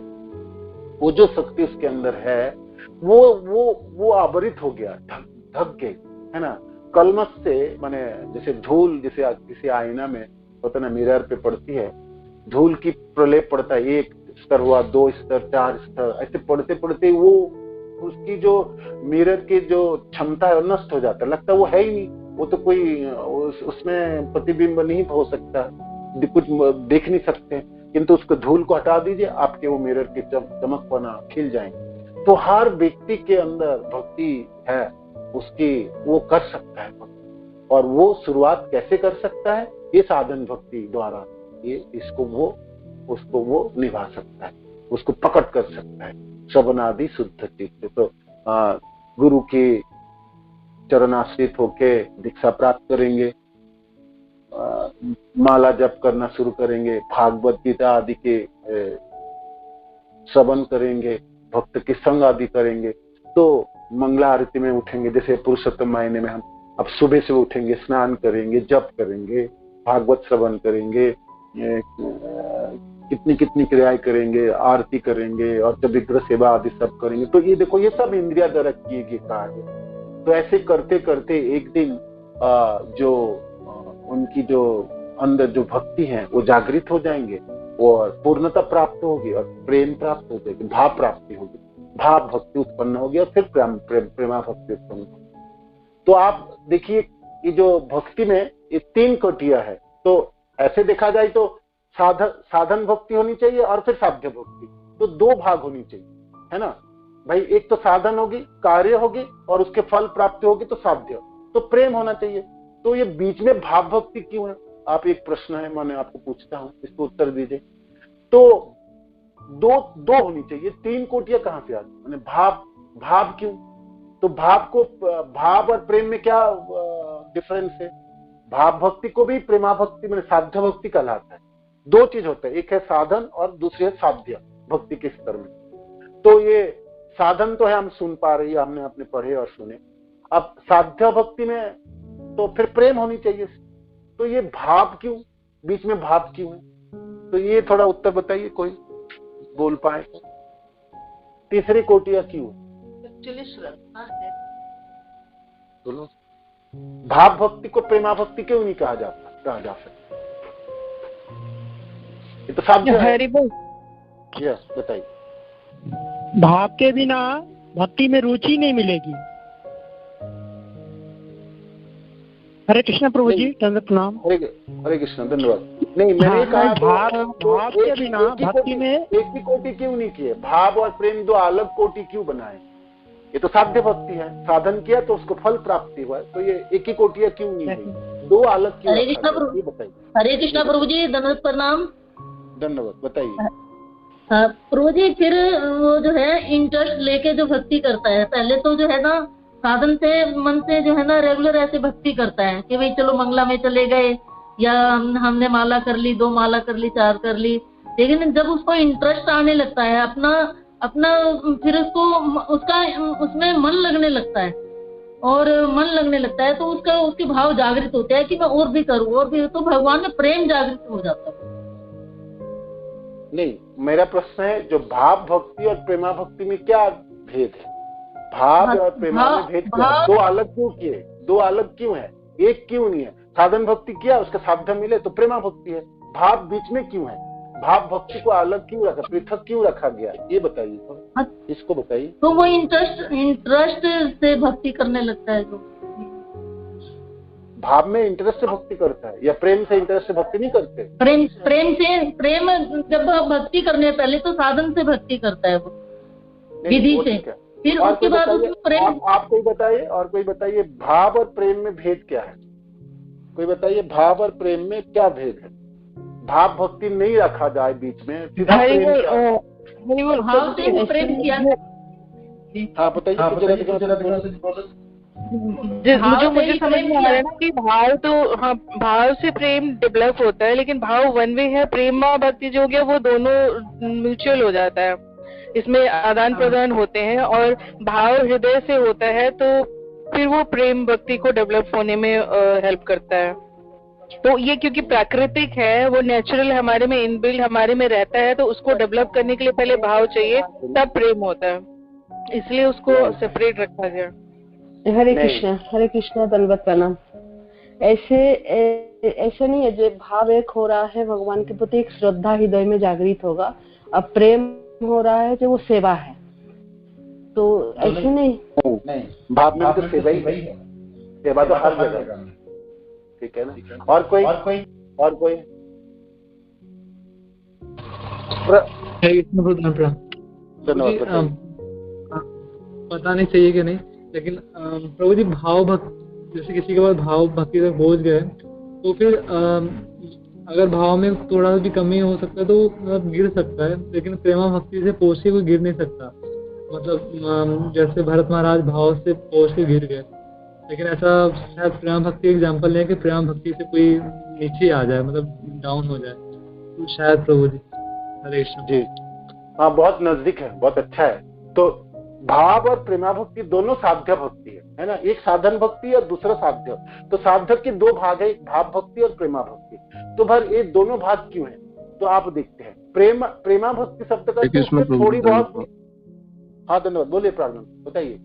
वो जो शक्ति उसके अंदर है वो आवरित हो गया, ढक गई, है ना। कलमश से माने जैसे धूल जैसे किसी आईना में होता ना, मिरर पे पड़ती है, धूल की प्रलेप पड़ता है, 1 स्तर हुआ, 2 स्तर, 4 स्तर, ऐसे पढ़ते पढ़ते वो उसकी जो मिरर की जो क्षमता है वो नष्ट हो जाता है, लगता है वो है ही नहीं, वो तो कोई उसमें प्रतिबिंब नहीं हो सकता, कुछ देख नहीं सकते। किंतु उसको धूल को हटा दीजिए, आपके वो मिरर की चमकपना खिल जाएंगे। तो हर व्यक्ति के अंदर भक्ति है, उसकी वो कर सकता है भक्ति। और वो शुरुआत कैसे कर सकता है, ये साधन भक्ति द्वारा उसको वो निभा सकता है, उसको पकड़ कर सकता है। श्रवणादि शुद्ध चित्त, तो गुरु की चरणाश्रित होके दीक्षा प्राप्त करेंगे, माला जप करना शुरू करेंगे, भागवत गीता आदि के श्रवण करेंगे, भक्त के संग आदि करेंगे, तो मंगला आरती में उठेंगे। जैसे पुरुषोत्तम महीने में हम अब सुबह से उठेंगे, स्नान करेंगे, जप करेंगे, भागवत श्रवण करेंगे, कितनी क्रियाएं करेंगे, आरती करेंगे और जब विग्रह सेवा आदि सब करेंगे। तो ये देखो, ये सब इंद्रिया द्वारा किए गए कार्य। तो ऐसे करते करते एक दिन जो उनकी जो अंदर जो भक्ति है वो जागृत हो जाएंगे और पूर्णता प्राप्त होगी और प्रेम प्राप्त हो जाएगी, भाव प्राप्ति होगी, भाव भक्ति उत्पन्न होगी और फिर प्रेमा भक्ति उत्पन्न होगी। तो आप देखिए, ये जो भक्ति में ये 3 कोटियां है। तो ऐसे देखा जाए तो साधन भक्ति होनी चाहिए और फिर साध्य भक्ति, तो 2 भाग होनी चाहिए, है ना भाई। एक तो साधन होगी, कार्य होगी और उसके फल प्राप्ति होगी, तो साध्य, तो प्रेम होना चाहिए। तो ये बीच में भाव भक्ति क्यों है, आप एक प्रश्न है, मैं आपको पूछता हूं, इसको उत्तर दीजिए। तो दो होनी चाहिए, 3 कोटियां कहां से आती, माने भाव क्यों? तो भाव और प्रेम में क्या डिफरेंस है? भाव भक्ति को भी प्रेमा भक्ति माने साध्य भक्ति कहलाता है। 2 चीज होता है, एक है साधन और दूसरी है साध्य भक्ति के स्तर में। तो ये साधन तो है, हम सुन पा रही है, हमने अपने पढ़े और सुने। अब साध्य भक्ति में तो फिर प्रेम होनी चाहिए। तो ये भाव क्यों, बीच में भाव क्यों है? तो ये थोड़ा उत्तर बताइए, कोई बोल पाए। तीसरी कोटियां क्यों? एक्चुअली श्रद्धा है। बोलो। भाव भक्ति को प्रेमा भक्ति क्यों नहीं कहा जा सकता? ये तो साध्य है। यस, बताइए। भाव के बिना भक्ति में रुचि नहीं मिलेगी। हरे कृष्ण प्रभु जी, दंडवत प्रणाम। हरे कृष्ण, धन्यवाद। नहीं, मैंने कहा भाव के बिना भक्ति में एक ही कोटि क्यों नहीं किए? भाव और प्रेम दो अलग कोटि क्यों बनाए? ये तो साध्य भक्ति है, साधन किया तो उसको फल प्राप्ति हुआ, तो ये एक ही कोटियां क्यों नहीं हुई? दो अलग क्यों? हरे कृष्ण प्रभु, बताइए। हरे कृष्ण प्रभु जी, दंडवत प्रणाम। धन्यवाद, बताइए। प्रभु जी, फिर वो जो है इंटरेस्ट लेके जो भक्ति करता है, पहले तो जो है ना साधन से मन से जो है ना रेगुलर ऐसे भक्ति करता है कि भाई चलो मंगला में चले गए, या हमने माला कर ली, 2 माला कर ली, 4 कर ली। लेकिन जब उसको इंटरेस्ट आने लगता है अपना फिर उसमें मन लगने लगता है, और मन लगने लगता है तो उसके भाव जागृत होते हैं कि मैं और भी करूँ, और भी, तो भगवान में प्रेम जागृत हो जाता है। नहीं, मेरा प्रश्न है जो भाव भक्ति और प्रेमा भक्ति में क्या भेद है? भाव और प्रेमा में भेद क्या है? दो अलग क्यों किए? दो अलग क्यों है? एक क्यों नहीं है? साधन भक्ति किया, उसका साध्य मिले तो प्रेमा भक्ति है। भाव बीच में क्यों है? भाव भक्ति को अलग क्यों रखा, पृथक क्यों रखा गया? ये बताइए, इसको बताइए। तो वो इंटरेस्ट से भक्ति करने लगता है। जो भाव में इंटरेस्ट से भक्ति करता है, या प्रेम से इंटरेस्ट से भक्ति नहीं करते? प्रेम जब भक्ति करने पहले तो साधन से भक्ति करता है वो, विधि से, फिर उसके बाद प्रेम। आप कोई बताइए, और कोई बताइए, भाव और प्रेम में भेद क्या है? कोई बताइए, भाव और प्रेम में क्या भेद है? भाव भक्ति नहीं रखा जाए बीच में, सीधा भाव से प्रेम किया। हाँ बताइए। मुझे समझ में आ रहा है ना कि भाव तो, हाँ, भाव से प्रेम डेवलप होता है, लेकिन भाव वन वे है। प्रेमा भक्ति जो हो गया वो दोनों म्यूचुअल हो जाता है, इसमें आदान प्रदान होते हैं, और भाव हृदय से होता है तो फिर वो प्रेम भक्ति को डेवलप होने में हेल्प करता है। तो ये क्योंकि प्राकृतिक है, वो नेचुरल हमारे में इनबिल्ड हमारे में रहता है, तो उसको डेवलप करने के लिए पहले भाव चाहिए, तब प्रेम होता है, इसलिए उसको सेपरेट रखा गया। हरे कृष्णा, दंडवत प्रणाम। ऐसे नहीं है, जो भाव एक हो रहा है भगवान के प्रति, एक श्रद्धा हृदय में जागृत होगा, अब प्रेम हो रहा है जो वो सेवा है, तो ऐसे नहीं। भाव में तो सेवा ही है, सेवा तो हर जगह, ठीक है ना? और कोई पता नहीं चाहिए कि नहीं, लेकिन प्रभु जी, भाव भक्ति, जैसे किसी के पास भाव भक्ति तक पहुंच गए तो फिर अगर भाव में थोड़ा भी कमी हो सकता है तो मतलब गिर सकता है, लेकिन प्रेमा भक्ति से पहुंच के कोई गिर नहीं सकता। मतलब जैसे भरत महाराज भाव से पहुंच के गिर गए, लेकिन ऐसा शायद प्रेमा भक्ति एग्जाम्पल है कि प्रेमा भक्ति से कोई नीचे आ जाए, मतलब डाउन हो जाए, तो शायद प्रभु जी। हरे कृष्ण जी, हाँ, बहुत नजदीक है, बहुत अच्छा है। तो भाव और प्रेमा भक्ति दोनों साध्य भक्ति है ना? एक साधन भक्ति और दूसरा साध्य। तो साध्य के 2 भाग है, एक भाव भक्ति और प्रेमा भक्ति। तो भाई ये दोनों भाग क्यों है? तो आप देखते हैं, प्रेमा भक्ति शब्द का थोड़ी बहुत। हाँ, धन्यवाद, बोलिए प्रार्थना, बताइए।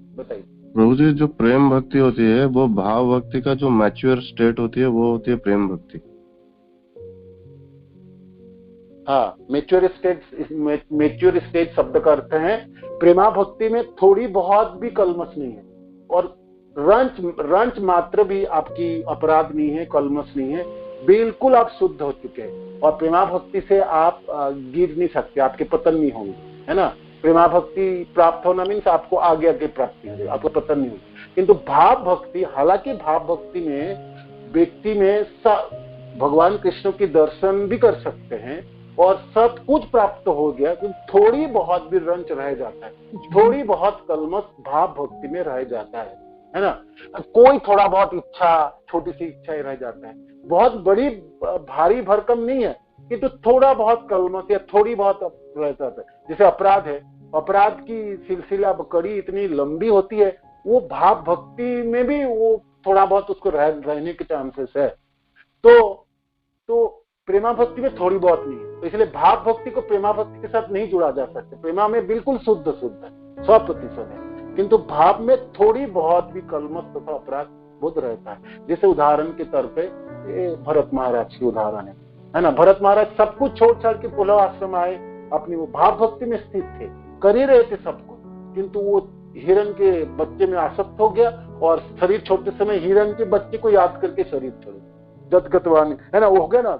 प्रभु जी, जो प्रेम भक्ति होती है वो भाव भक्ति का जो मैच्योर स्टेट होती है वो होती है प्रेम भक्ति। हाँ, मैच्योर स्टेज शब्द का अर्थ है प्रेमा भक्ति में थोड़ी बहुत भी कलमश नहीं है, और रंच मात्र भी आपकी अपराध नहीं है, कलमश नहीं है, बिल्कुल आप शुद्ध हो चुके हैं। और प्रेमा भक्ति से आप गिर नहीं सकते, आपके पतन नहीं होंगे, है ना? प्रेमा भक्ति प्राप्त होना मीन्स आपको आगे प्राप्ति होगी, आपको पतन नहीं होगी। किंतु भाव भक्ति, हालांकि भाव भक्ति में व्यक्ति में भगवान कृष्ण की दर्शन भी कर सकते हैं और सब कुछ प्राप्त हो गया, तो थोड़ी बहुत भी रंच रह जाता है, थोड़ी बहुत कलमश भाव भक्ति में रह जाता है ना? कोई थोड़ा बहुत इच्छा, छोटी सी इच्छा रह जाता है, बहुत बड़ी भारी भरकम नहीं है, किंतु थोड़ा बहुत कलमश या थोड़ी बहुत रह जाता है। जैसे अपराध है, अपराध की सिलसिला कड़ी इतनी लंबी होती है, वो भाव भक्ति में भी वो थोड़ा बहुत उसको रहने के चांसेस है। तो प्रेमा भक्ति में थोड़ी बहुत नहीं है, तो इसलिए भाव भक्ति को प्रेमा भक्ति के साथ नहीं जुड़ा जा सकता। प्रेमा में बिल्कुल शुद्ध है, 100% है, किंतु भाव में थोड़ी बहुत भी कलमश तथा अपराध बोध रहता है। जैसे उदाहरण के तौर पे भरत महाराज की उदाहरण है ना। भरत महाराज सब कुछ छोड़ छाड़ के पुलह आश्रम आए, अपनी वो भाव भक्ति में स्थित थे, कर ही रहे थे सब कुछ, किंतु वो हिरण के बच्चे में आसक्त हो गया और शरीर छोड़ते समय हिरण के बच्चे को याद करके शरीर छोड़े, जतगतवान है ना, वो हो गया ना।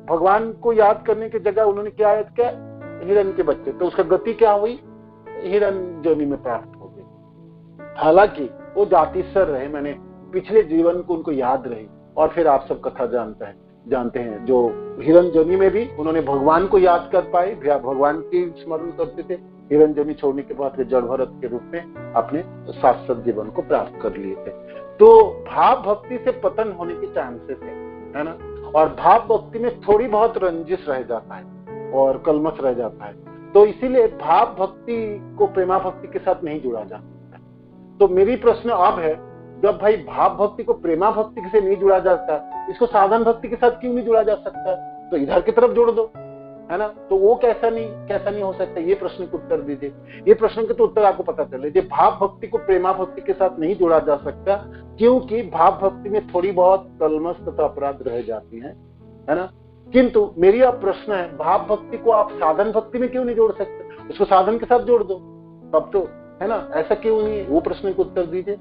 भगवान को याद करने की जगह उन्होंने क्या याद किया, हिरण के बच्चे, तो उसका गति क्या हुई, हिरण जोनि में प्राप्त हो गई। हालांकि वो जातिस्वर रहे, मैंने पिछले जीवन को उनको याद रही। और फिर आप सब कथा जानते हैं जो हिरण जोनि में भी उन्होंने भगवान को याद कर पाए, भगवान की स्मरण करते थे। हिरण जोनि छोड़ने के बाद वे जड़ भरत के रूप में अपने शाश्वत जीवन को प्राप्त कर लिए थे। तो भाव भक्ति से पतन होने के चांसेस है ना। और भाव भक्ति में थोड़ी बहुत रंजिश रह जाता है और कलमश रह जाता है, तो इसीलिए भाव भक्ति को प्रेमा भक्ति के साथ नहीं जोड़ा जा सकता। तो मेरी प्रश्न अब है, जब भाई भाव भक्ति को प्रेमा भक्ति से नहीं जुड़ा जा सकता, इसको साधन भक्ति के साथ क्यों नहीं जुड़ा जा सकता, तो इधर की तरफ जोड़ दो, है ना। तो वो कैसा नहीं हो सकता, ये प्रश्न को उत्तर दीजिए। ये प्रश्न के तो उत्तर आपको पता चले। जो भाव भक्ति को प्रेमा भक्ति के साथ नहीं जोड़ा जा सकता, क्योंकि भाव भक्ति में थोड़ी बहुत कलमश तथा अपराध रह जाती है ना। किंतु मेरी अब प्रश्न है, भाव भक्ति को आप साधन भक्ति में क्यों नहीं जोड़ सकते, उसको साधन के साथ जोड़ दो तब तो, है ना। ऐसा क्यों नहीं है, वो प्रश्न को उत्तर दीजिए,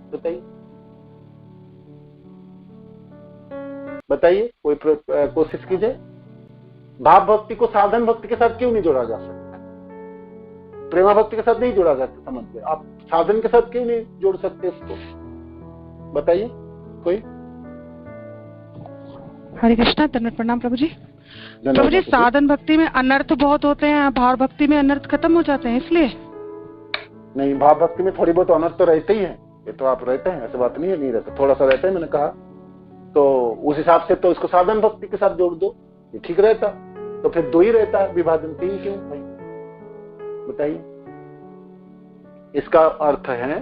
बताइए, कोई कोशिश कीजिए। भाव भक्ति को साधन भक्ति के साथ क्यों नहीं जोड़ा जा सकता, प्रेमा भक्ति के साथ नहीं जोड़ा जा सकता, समझ गए आप। साधन के साथ क्यों नहीं जोड़ सकते इसको, बताइए कोई। हरे कृष्णा, दंडवत प्रणाम प्रभु जी। प्रभु जी, साधन भक्ति में अनर्थ बहुत होते हैं, भाव भक्ति में अनर्थ खत्म हो जाते हैं, इसलिए नहीं। भाव भक्ति में थोड़ी बहुत अनर्थ तो रहते ही है, ये तो आप रहते हैं, ऐसी बात नहीं है, नहीं रहता, थोड़ा सा रहता है, मैंने कहा। तो उस हिसाब से तो इसको साधन भक्ति के साथ जोड़ दो, ये ठीक रहता। तो फिर 2 ही रहता है, विभाजन 3 क्यों भाई, बताइए। इसका अर्थ है,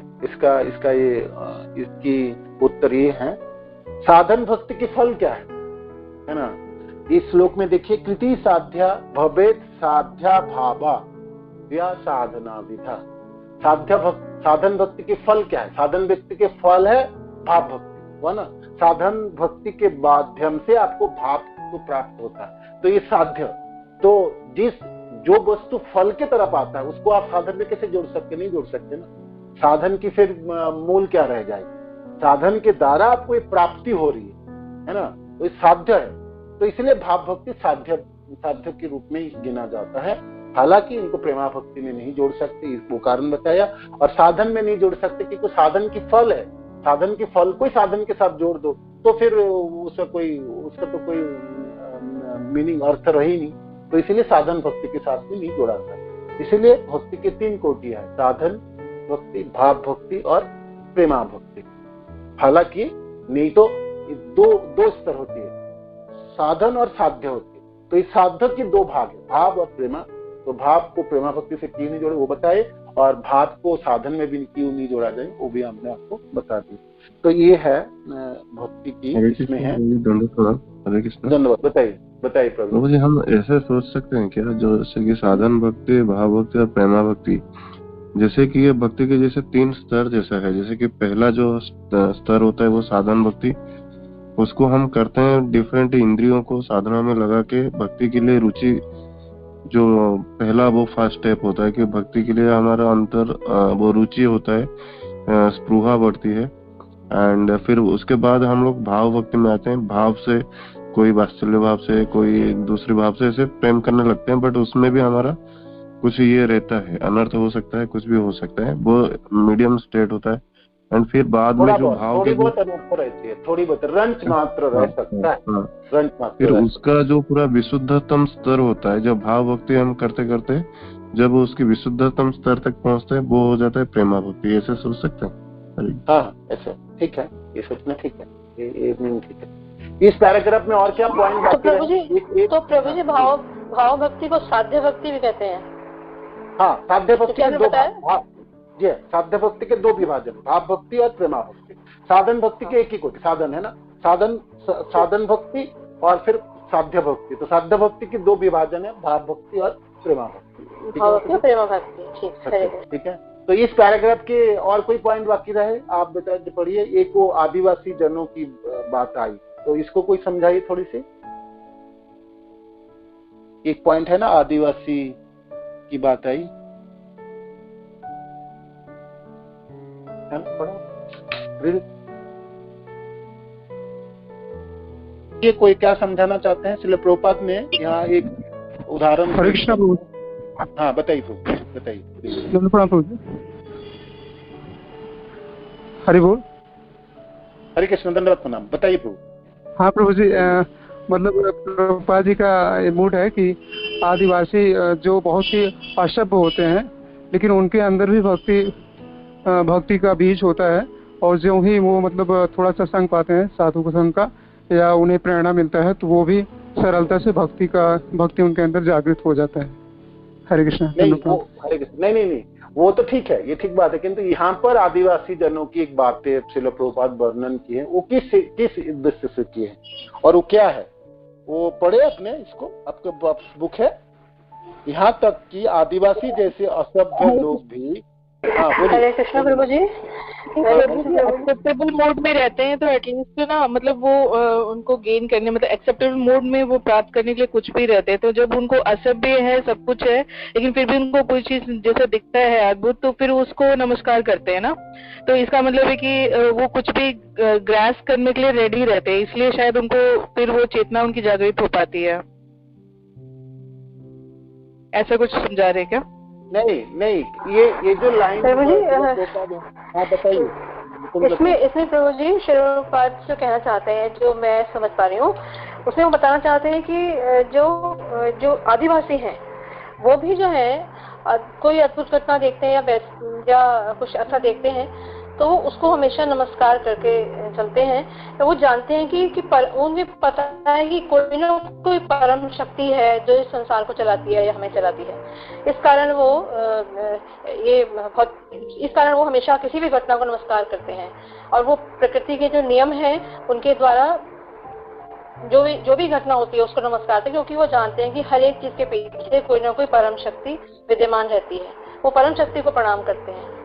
इसकी उत्तर ये है, साधन भक्ति के फल क्या है ना। इस श्लोक में देखिए, कृति साध्या भवेत साध्या भावा या साधना विधा। साधन भक्ति के फल क्या है, साधन भक्ति के फल है भाव भक्ति, हुआ ना। साधन भक्ति के माध्यम से आपको भाव को प्राप्त होता है, तो ये साध्य। तो जो वस्तु फल के तरफ आता है उसको आप साधन में कैसे जोड़ सकते, नहीं जोड़ सकते ना। साधन की फिर मूल क्या रह जाएगी, साधन के द्वारा आपको ये प्राप्ति हो रही है ना, तो ये साध्य है। तो इसलिए भाव भक्ति साध्य के रूप में गिना जाता है। हालांकि इनको प्रेमा भक्ति में नहीं जोड़ सकते, इसको कारण बताया। और साधन में नहीं जोड़ सकते क्योंकि साधन की फल है, साधन के फल को साधन के साथ जोड़ दो तो फिर उसका तो कोई मीनिंग, अर्थ रही नहीं। तो इसीलिए साधन भक्ति के साथ भी नहीं जोड़ा जाता। इसीलिए भक्ति के 3 कोटि है, साधन भक्ति, भाव भक्ति और प्रेमा भक्ति। हालांकि नहीं तो दो स्तर होती है, साधन और साध्य होती है। तो इस साध्य के 2 भाग है, भाव और प्रेमा। तो भाव को प्रेमा भक्ति से क्यों नहीं जोड़े वो बताए, और भाव को साधन में भी क्यों नहीं जोड़ा जाए वो भी हमने आपको बता दी। तो ये है भक्ति की, इसमें है। धन्यवाद, बताइए प्रभु जी। हम ऐसे सोच सकते हैं क्या, जो जैसे कि साधन भक्ति, भाव भक्ति और प्रेमा भक्ति, जैसे कि ये भक्ति के जैसे 3 स्तर जैसा है। जैसे कि पहला जो स्तर होता है वो साधन भक्ति, उसको हम करते हैं डिफरेंट इंद्रियों को साधना में लगा के भक्ति के लिए रुचि, जो पहला वो फर्स्ट स्टेप होता है कि भक्ति के लिए हमारा अंतर वो रुचि होता है, स्पृहा बढ़ती है। एंड फिर उसके बाद हम लोग भाव भक्ति में आते हैं। भाव से कोई वात्सल्य भाव से, कोई दूसरे भाव से ऐसे प्रेम करने लगते हैं, बट उसमें भी हमारा कुछ ये रहता है, अनर्थ हो सकता है, कुछ भी हो सकता है, वो मीडियम स्टेट होता है। एंड फिर बाद में जो भाव थोड़ी बहुत अनर्थ रहती है, थोड़ी बहुत रंच मात्र रह सकता है, रंच मात्र। फिर उसका जो पूरा विशुद्धतम स्तर होता है, जब भाव भक्ति हम करते करते जब उसकी विशुद्धतम स्तर तक पहुंचते हैं, वो हो जाता है प्रेमा भक्ति। ऐसे सोच सकते हैं? हाँ, ऐसे ठीक है, ये सोचना ठीक है, ये ठीक है। इस पैराग्राफ में और क्या पॉइंट बाकी है? तो प्रभु जी भाव भक्ति को साध्य भक्ति भी कहते हैं। हाँ, साध्य भक्ति के 2 भाग जी, साध्य भक्ति के 2 विभाजन, भाव भक्ति और प्रेमा भक्ति। साधन भक्ति के एक ही कोटि, साधन है ना, साधन भक्ति और फिर साध्य भक्ति। तो साध्य भक्ति के 2 विभाजन है, भाव भक्ति और प्रेमा भक्ति। प्रेमा भक्ति, ठीक है। ठीक है। तो इस पैराग्राफ के और कोई पॉइंट बाकी रहे आप बता पढ़िए। एक वो आदिवासी जनों की बात आई, तो इसको कोई समझाइए थोड़ी सी। एक पॉइंट है ना, आदिवासी की बात आई है ना, पढ़ो। ये कोई क्या समझाना चाहते हैं? श्रील प्रभुपाद ने यहाँ एक उदाहरण। हरे कृष्णा प्रभु। हाँ बताइए प्रभु, बताइए। प्रणाम प्रभु जी। हरि बोल। हरे कृष्ण, धन्यवाद, प्रणाम। बताइए प्रभु। हाँ प्रभु जी, मतलब प्रभुपाद जी का मूड है कि आदिवासी जो बहुत ही असभ्य होते हैं, लेकिन उनके अंदर भी भक्ति का बीज होता है, और जो ही वो मतलब थोड़ा सा संग पाते हैं साधु के संग का, या उन्हें प्रेरणा मिलता है, तो वो भी सरलता से भक्ति उनके अंदर जागृत हो जाता है। हरे कृष्ण। हरे कृष्ण। नहीं, वो तो ठीक है, ये ठीक बात है, किंतु यहाँ पर आदिवासी जनों की एक बात है श्रील प्रभुपाद वर्णन की है, वो किस उद्देश्य से की है और वो क्या है, वो पढ़े अपने इसको, आपके बुक है। यहाँ तक कि आदिवासी जैसे असभ्य लोग भी। हरे कृष्ण प्रभु जी। एक्सेप्टेबल मोड में रहते हैं, तो एटलीस्ट ना मतलब वो उनको गेन करने, मतलब एक्सेप्टेबल मोड में वो प्राप्त करने के लिए कुछ भी रहते हैं। तो जब उनको असभ्य है, सब कुछ है, लेकिन फिर भी उनको कोई चीज जैसा दिखता है अद्भुत, तो फिर उसको नमस्कार करते हैं ना। तो इसका मतलब है कि वो कुछ भी ग्रास करने के लिए रेडी रहते हैं, इसलिए शायद उनको फिर वो चेतना उनकी जागृत हो पाती है। ऐसा कुछ समझा रहे क्या? नहीं, ये जो लाइन प्रभु जी, हाँ बताइए। इसमें प्रभु जी श्री प्रभुपाद जो कहना चाहते हैं, जो मैं समझ पा रही हूँ, उसमें वो बताना चाहते हैं कि जो आदिवासी हैं वो भी जो है कोई अद्भुत घटना देखते हैं या कुछ ऐसा देखते हैं, तो वो उसको हमेशा नमस्कार करके चलते हैं। तो वो जानते हैं कि उन्हें पता है कि कोई ना कोई परम शक्ति है जो इस संसार को चलाती है या हमें चलाती है। इस कारण वो हमेशा किसी भी घटना को नमस्कार करते हैं, और वो प्रकृति के जो नियम हैं उनके द्वारा जो भी घटना होती है उसको नमस्कार करते हैं, क्योंकि वो जानते हैं कि हर एक चीज के पीछे कोई ना कोई परम शक्ति विद्यमान रहती है। वो परम शक्ति को प्रणाम करते हैं।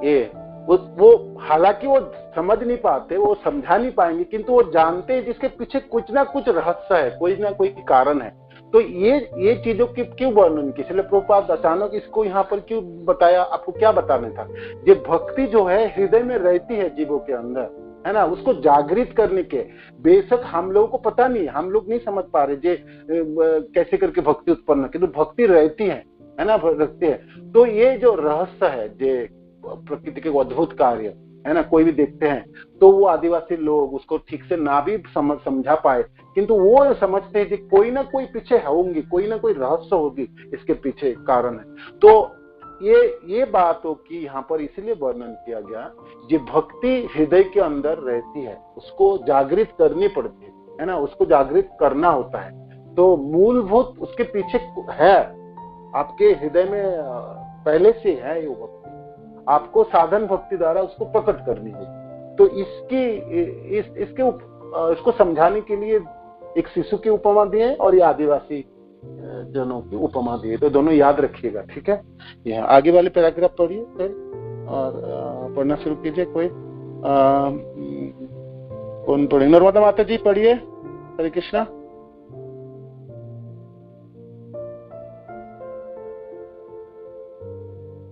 ये वो हालांकि वो समझ नहीं पाते, वो समझा नहीं पाएंगे, किंतु वो जानते हैं जिसके पीछे कुछ ना कुछ रहस्य है, कोई ना कोई कारण है। तो ये चीजों की क्यों वर्णन की इसलिए प्रभुपाद अचानक इसको यहाँ पर क्यों बताया? आपको क्या बताना था? ये भक्ति जो है हृदय में रहती है जीवों के अंदर, है ना, उसको जागृत करने के। बेशक हम लोगों को पता नहीं, हम लोग नहीं समझ पा रहे कैसे करके भक्ति उत्पन्न, किंतु भक्ति रहती है ना, रखते हैं। तो ये जो रहस्य है, जो प्रकृति के अद्भुत कार्य है ना, कोई भी देखते हैं, तो वो आदिवासी लोग उसको ठीक से ना भी समझा पाए, किंतु वो समझते हैं कि कोई ना कोई पीछे होंगी, कोई ना कोई रहस्य होगी, इसके पीछे कारण है। तो ये बातों की यहाँ पर इसलिए वर्णन किया गया, जो भक्ति हृदय के अंदर रहती है उसको जागृत करनी पड़ती है ना, उसको जागृत करना होता है। तो मूलभूत उसके पीछे है, आपके हृदय में पहले से है ये भक्ति, आपको साधन भक्ति द्वारा उसको प्रकट करनी है। तो इसको समझाने के लिए एक शिशु की उपमा दी है और ये आदिवासी जनों की उपमा दी है, तो दोनों याद रखिएगा, ठीक है। यह आगे वाले पैराग्राफ पढ़िए फिर, और पढ़ना शुरू कीजिए। कोई कौन पढ़े? नर्मदा माता जी पढ़िए। हरे कृष्णा।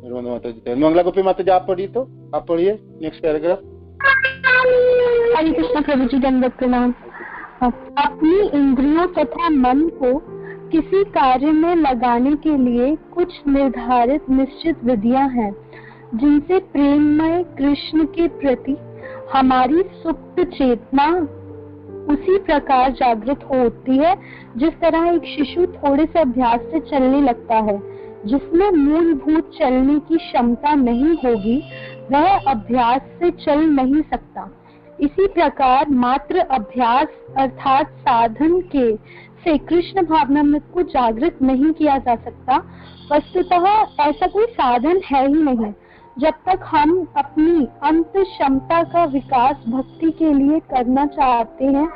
नर्मदा माता जी, मंगला गोपी माता जी आप पढ़िए, तो आप पढ़िए नेक्स्ट पैराग्राफ। हरे कृष्ण प्रभु जी, दंडवत प्रणाम। अपनी इंद्रियों तथा मन को किसी कार्य में लगाने के लिए कुछ निर्धारित निश्चित विधियां हैं, जिनसे प्रेममय कृष्ण के प्रति हमारी सुप्त चेतना उसी प्रकार जागृत होती है जिस तरह एक शिशु थोड़े से अभ्यास से चलने लगता है। जिसमें मूलभूत चलने की क्षमता नहीं होगी वह अभ्यास से चल नहीं सकता। इसी प्रकार मात्र अभ्यास अर्थात साधन के से कृष्ण भावना को जागृत नहीं किया जा सकता। वस्तुतः ऐसा कोई साधन है ही नहीं। जब तक हम अपनी अंत क्षमता का विकास भक्ति के लिए करना चाहते हैं,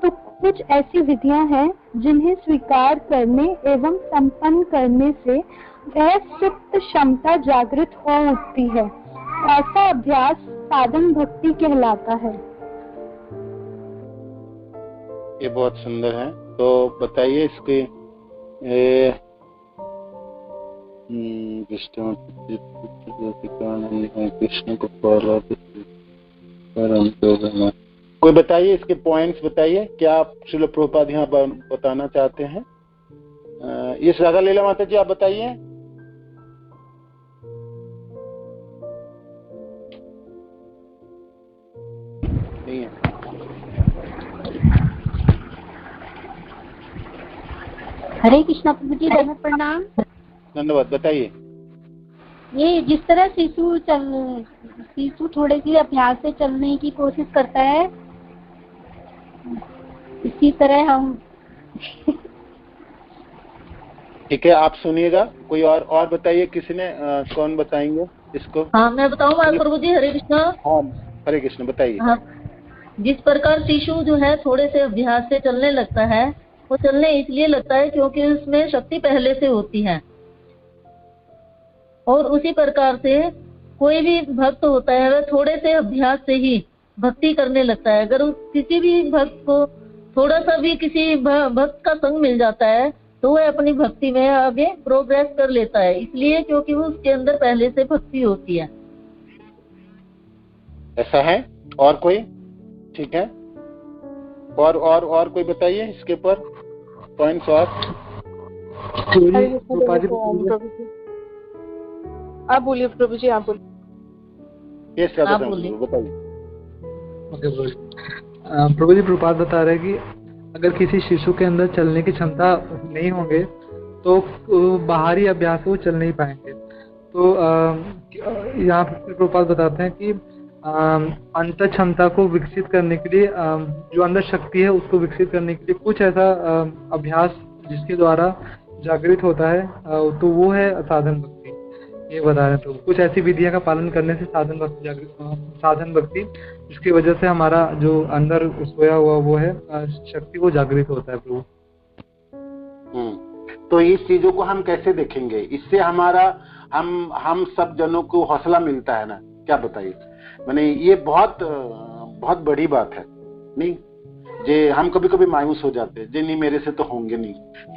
तो कुछ ऐसी विधियां हैं जिन्हें स्वीकार करने एवं संपन्न करने से वह सुप्त क्षमता जागृत हो उठती है। ऐसा अभ्यास साधन भक्ति कहलाता है। ये बहुत सुंदर है। तो बताइए इसके कृष्ण को कोई बताइए इसके पॉइंट्स बताइए, क्या आप श्रील प्रभुपाद यहाँ बताना चाहते हैं? ये राधा लीला माता जी आप बताइए। नहीं है। हरे कृष्णा प्रभु जी, धन्यवाद, प्रणाम। धन्यवाद। बताइए। ये जिस तरह शिशु थोड़े से अभ्यास से चलने की कोशिश करता है, इसी तरह हम ठीक है, आप सुनिएगा। कोई और बताइए, किसी ने कौन बताएंगे इसको? हाँ, मैं बताऊँ प्रभु जी। हरे कृष्णा। हाँ, हरे कृष्ण, बताइए। हाँ, जिस प्रकार शिशु जो है थोड़े से अभ्यास से चलने लगता है, वो चलने इसलिए लगता है क्योंकि उसमें शक्ति पहले से होती है। और उसी प्रकार से कोई भी भक्त होता है वह थोड़े से अभ्यास से ही भक्ति करने लगता है। अगर किसी भी भक्त को थोड़ा सा भी किसी भक्त का संग मिल जाता है तो वह अपनी भक्ति में आगे प्रोग्रेस कर लेता है, इसलिए क्योंकि वो उसके अंदर पहले से भक्ति होती है। ऐसा है। और कोई? ठीक है। और कोई बताइए इसके ऊपर पॉइंट्स। और आप बोलिए प्रभु जी, आप बोलिए। ये सब बताइए। ओके प्रभु जी, प्रभुपाद बता रहे हैं कि अगर किसी शिशु के अंदर चलने की क्षमता नहीं होंगे तो बाहरी अभ्यास से वो चल नहीं पाएंगे। तो यहाँ पर प्रभुपाद बताते हैं कि अंतर क्षमता को विकसित करने के लिए, जो अंदर शक्ति है उसको विकसित करने के लिए कुछ ऐसा अभ्यास जिसके द्वारा जागृत होता है, तो वो है साधन भक्ति। ये बता रहे हैं। तो कुछ ऐसी विधियों का पालन करने से साधन भक्ति जिसकी वजह से हमारा जो अंदर सोया हुआ वो है शक्ति, वो जागृत होता है प्रभु। तो इस चीजों को हम कैसे देखेंगे? इससे हमारा हम सब जनों को हौसला मिलता है ना, क्या बताइए? माने ये बहुत बड़ी बात है। नहीं जे हम कभी कभी मायूस हो जाते हैं, जे नहीं मेरे से तो होंगे नहीं,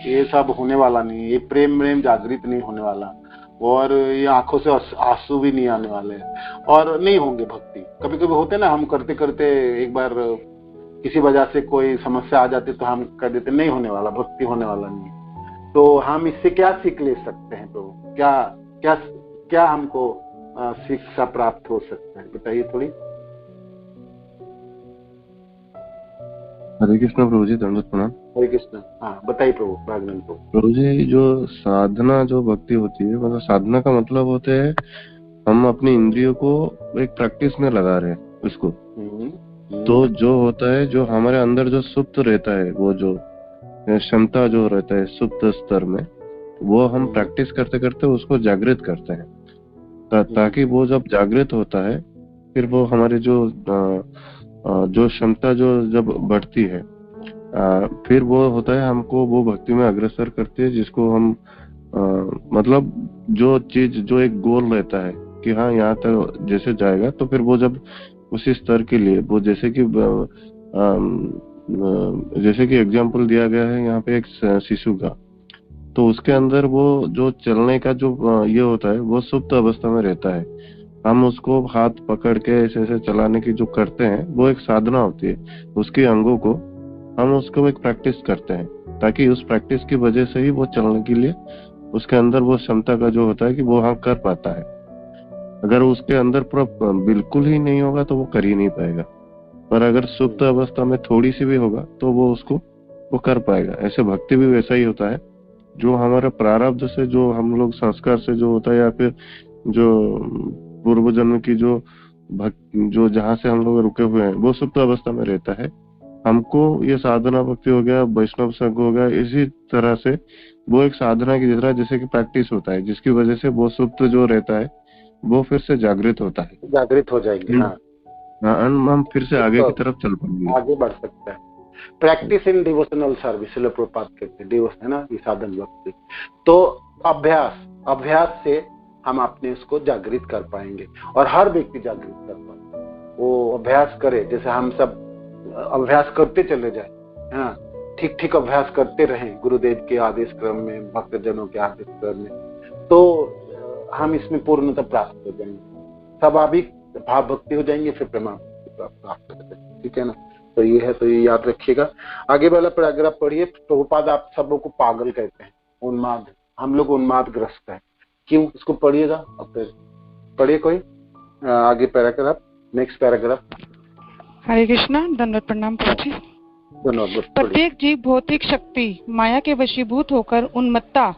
ये सब होने वाला नहीं, ये प्रेम जागृत नहीं होने वाला, और ये आंखों से आंसू भी नहीं आने वाले, और नहीं होंगे भक्ति। कभी कभी होते ना, हम करते करते एक बार किसी वजह से कोई समस्या आ जाती तो हम कह देते नहीं होने वाला, भक्ति होने वाला नहीं। तो हम इससे क्या सीख ले सकते हैं? तो क्या हमको शिक्षा प्राप्त हो सकता है? बताइए थोड़ी। हरे कृष्ण प्रभु जी, दंडवत प्रणाम। हरे कृष्ण। हाँ, बताइए प्रभु। प्रभु जी, जो साधना जो भक्ति होती है, मतलब साधना का मतलब होते है हम अपनी इंद्रियों को एक प्रैक्टिस में लगा रहे हैं उसको। तो जो होता है, जो हमारे अंदर जो सुप्त रहता है, वो जो क्षमता जो रहता है सुप्त स्तर में, वो हम प्रैक्टिस करते करते उसको जागृत करते हैं, ताकि वो जब जागृत होता है फिर वो हमारे जो क्षमता जो जब बढ़ती है, फिर वो होता है हमको वो भक्ति में अग्रसर करती है, जिसको हम मतलब जो चीज जो एक गोल रहता है कि हाँ यहाँ तक जैसे जाएगा, तो फिर वो जब उसी स्तर के लिए वो जैसे कि एग्जाम्पल दिया गया है यहाँ पे एक शिशु का, तो उसके अंदर वो जो चलने का जो ये होता है वो सुप्त अवस्था में रहता है। हम उसको हाथ पकड़ के ऐसे ऐसे चलाने की जो करते हैं वो एक साधना होती है। उसके अंगों को हम उसको एक प्रैक्टिस करते हैं, ताकि उस प्रैक्टिस की वजह से ही वो चलने के लिए उसके अंदर वो क्षमता का जो होता है कि वो हाँ कर पाता है। अगर उसके अंदर पूरा बिल्कुल ही नहीं होगा तो वो कर ही नहीं पाएगा, पर अगर सुप्त अवस्था में थोड़ी सी भी होगा तो वो कर पाएगा। ऐसे भक्ति भी वैसा ही होता है, जो हमारा प्रारब्ध से, जो हम लोग संस्कार से जो होता है, या फिर जो पूर्व जन्म की जो जहाँ से हम लोग रुके हुए हैं वो सुप्त अवस्था में रहता है। हमको ये साधना भक्ति हो गया, वैष्णव संघ हो गया, इसी तरह से वो एक साधना की तरह जैसे कि प्रैक्टिस होता है, जिसकी वजह से वो सुप्त जो रहता है वो फिर से जागृत होता है, जागृत हो जाएंगे। हाँ, हम फिर से आगे की तरफ चल पाएंगे, आगे बढ़ सकता है। Practice in devotional service, Prabhupada कहते हैं डिवोशन है ना, ये साधन भक्ति। तो अभ्यास अभ्यास से हम अपने उसको जागृत कर पाएंगे और हर व्यक्ति जागृत कर पाए। वो अभ्यास करे, जैसे हम सब अभ्यास करते चले जाए, हाँ, ठीक ठीक अभ्यास करते रहें गुरुदेव के आदेश क्रम में, भक्तजनों के आदेश क्रम में, तो हम इसमें पूर्णता प्राप्त हो जाएंगे, स्वाभाविक भाव भक्ति हो जाएंगे, फिर प्रेमा प्राप्त हो जाएंगे। ठीक है ना? तो ये है, तो ये याद रखिएगा। आगे वाला पैराग्राफ पढ़िए। प्रभुपाद आप सबों को पागल कहते हैं, उन्माद, हम लोग उन्मादग्रस्त हैं, क्यों? इसको पढ़िएगा और फिर पढ़िए कोई आगे पैराग्राफ, नेक्स्ट पैराग्राफ। हरे कृष्णा, दंडवत प्रणाम प्रभु जी। प्रत्येक जीव भौतिक शक्ति माया के वशीभूत होकर उन्मत्ता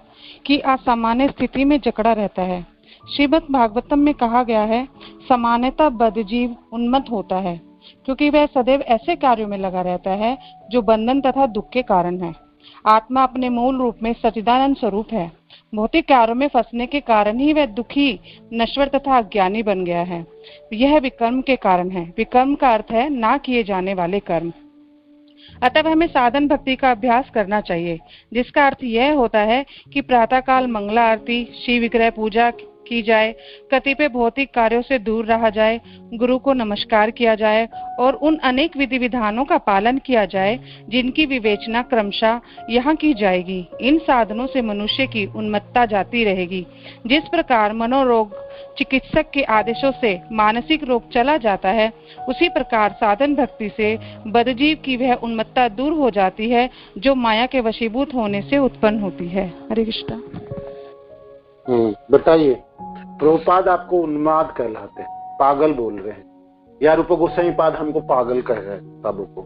की असामान्य स्थिति में जकड़ा रहता है। श्रीमद् भागवतम में कहा गया है, सामान्यतः बद्ध जीव उन्मत्त होता है क्योंकि वह सदैव ऐसे कार्यों में लगा रहता है जो बंधन तथा दुख के कारण है। आत्मा अपने मूल रूप में सच्चिदानंद स्वरूप है। भौतिक कार्यों में फंसने के कारण ही वह दुखी, नश्वर तथा अज्ञानी बन गया है। यह विकर्म के कारण है। विकर्म का अर्थ है ना किए जाने वाले कर्म। अतः हमें साधन भक्ति का अभ्यास करना चाहिए, जिसका अर्थ यह होता है कि प्रातःकाल मंगला आरती, शिव विग्रह पूजा की जाए, कतिपय भौतिक कार्यों से दूर रहा जाए, गुरु को नमस्कार किया जाए और उन अनेक विधि विधानों का पालन किया जाए जिनकी विवेचना क्रमशः यहाँ की जाएगी। इन साधनों से मनुष्य की उन्मत्तता जाती रहेगी। जिस प्रकार मनोरोग चिकित्सक के आदेशों से मानसिक रोग चला जाता है, उसी प्रकार साधन भक्ति से बद्धजीव की वह उन्मत्तता दूर हो जाती है जो माया के वशीभूत होने से उत्पन्न होती है। हरे कृष्णा। बताइए, प्रभुपाद आपको उन्माद कहलाते हैं, पागल बोल रहे हैं, या रूप गोस्वामी पाद हमको पागल कह रहे हैं सबों को,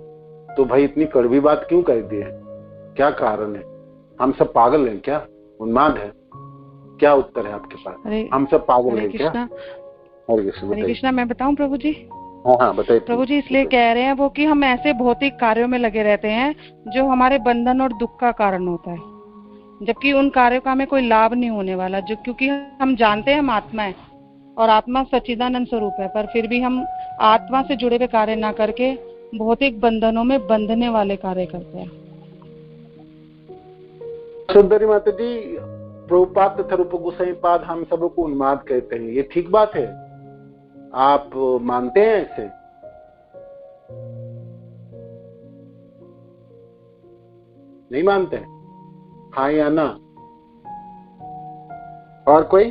तो भाई इतनी कड़वी बात क्यों कह दी है? क्या कारण है? हम सब पागल हैं क्या? उन्माद है क्या? उत्तर है आपके पास, हम सब पागल हैं क्या? हरे कृष्णा। मैं बताऊं प्रभु जी? हाँ बताइए प्रभु जी। इसलिए कह रहे हैं वो कि हम ऐसे भौतिक कार्यों में लगे रहते हैं जो हमारे बंधन और दुख का कारण होता है, जबकि उन कार्यों का हमें कोई लाभ नहीं होने वाला, जो क्योंकि हम जानते हैं हम आत्मा है और आत्मा सच्चिदानंद स्वरूप है, पर फिर भी हम आत्मा से जुड़े हुए कार्य ना करके भौतिक बंधनों में बंधने वाले कार्य करते हैं। सुंदरी माता जी, प्रभुपाद तथा रूप गोस्वामी पाद हम सबों को उन्माद कहते हैं, ये ठीक बात है? आप मानते हैं ऐसे? नहीं मानते हैं? हाँ या ना? और कोई?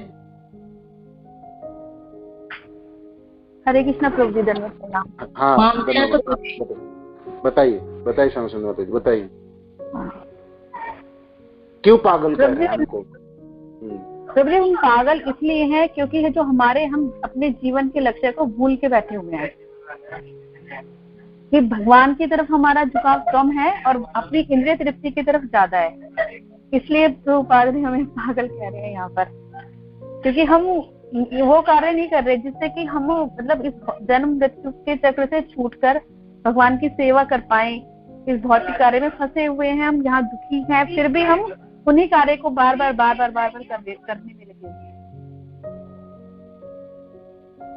हरे कृष्णा प्रभु जी, धन्यवाद प्रणाम। हाँ बताइए, बताइए श्याम सुंदर माता जी, बताइए क्यों पागल कर रहे हैं हमको? प्रभु जी, हम पागल इसलिए हैं क्योंकि है जो हम अपने जीवन के लक्ष्य को भूल के बैठे हुए हैं कि भगवान की तरफ हमारा झुकाव कम है और अपनी इंद्रिय तृप्ति की तरफ ज्यादा है। इसलिए प्रभुपाद जी हमें पागल कह रहे हैं यहाँ पर, क्योंकि हम वो कार्य नहीं कर रहे जिससे कि हम मतलब इस जन्म मृत्यु के चक्र से छूटकर भगवान की सेवा कर पाए। इस भौतिक कार्य में फंसे हुए हैं, हम यहाँ दुखी हैं, फिर भी हम उन्हीं कार्य को बार बार करने में लगे।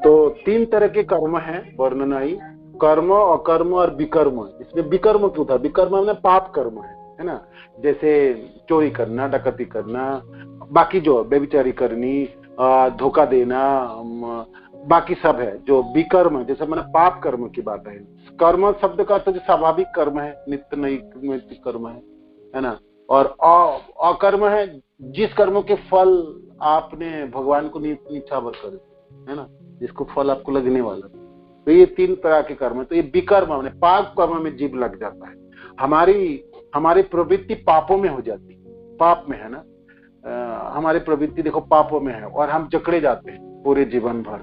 तो तीन तरह के कर्म हैं वर्णन आई, कर्म, अकर्म और विकर्म। इसमें विकर्म क्यों था? विकर्म हमने पाप कर्म है ना, जैसे चोरी करना, डकैती करना, बाकी जो व्यभिचारी करनी, धोखा देना, बाकी सब है जो विकर्म, जैसे मैंने पाप कर्म की बात है। कर्म शब्द का अर्थ जो स्वाभाविक कर्म है, नित्य नैमित्तिक कर्म है ना, और अकर्म है जिस कर्मों के फल आपने भगवान को निछावर करे, है ना, जिसको फल आपको लगने वाला। तो ये तीन तरह के कर्म है। तो ये विकर्म हमने पाप कर्म में जीव लग जाता है, हमारी प्रवृत्ति पापों में हो जाती, पाप में है ना, हमारी प्रवृत्ति देखो पापों में है और हम जकड़े जाते हैं पूरे जीवन भर।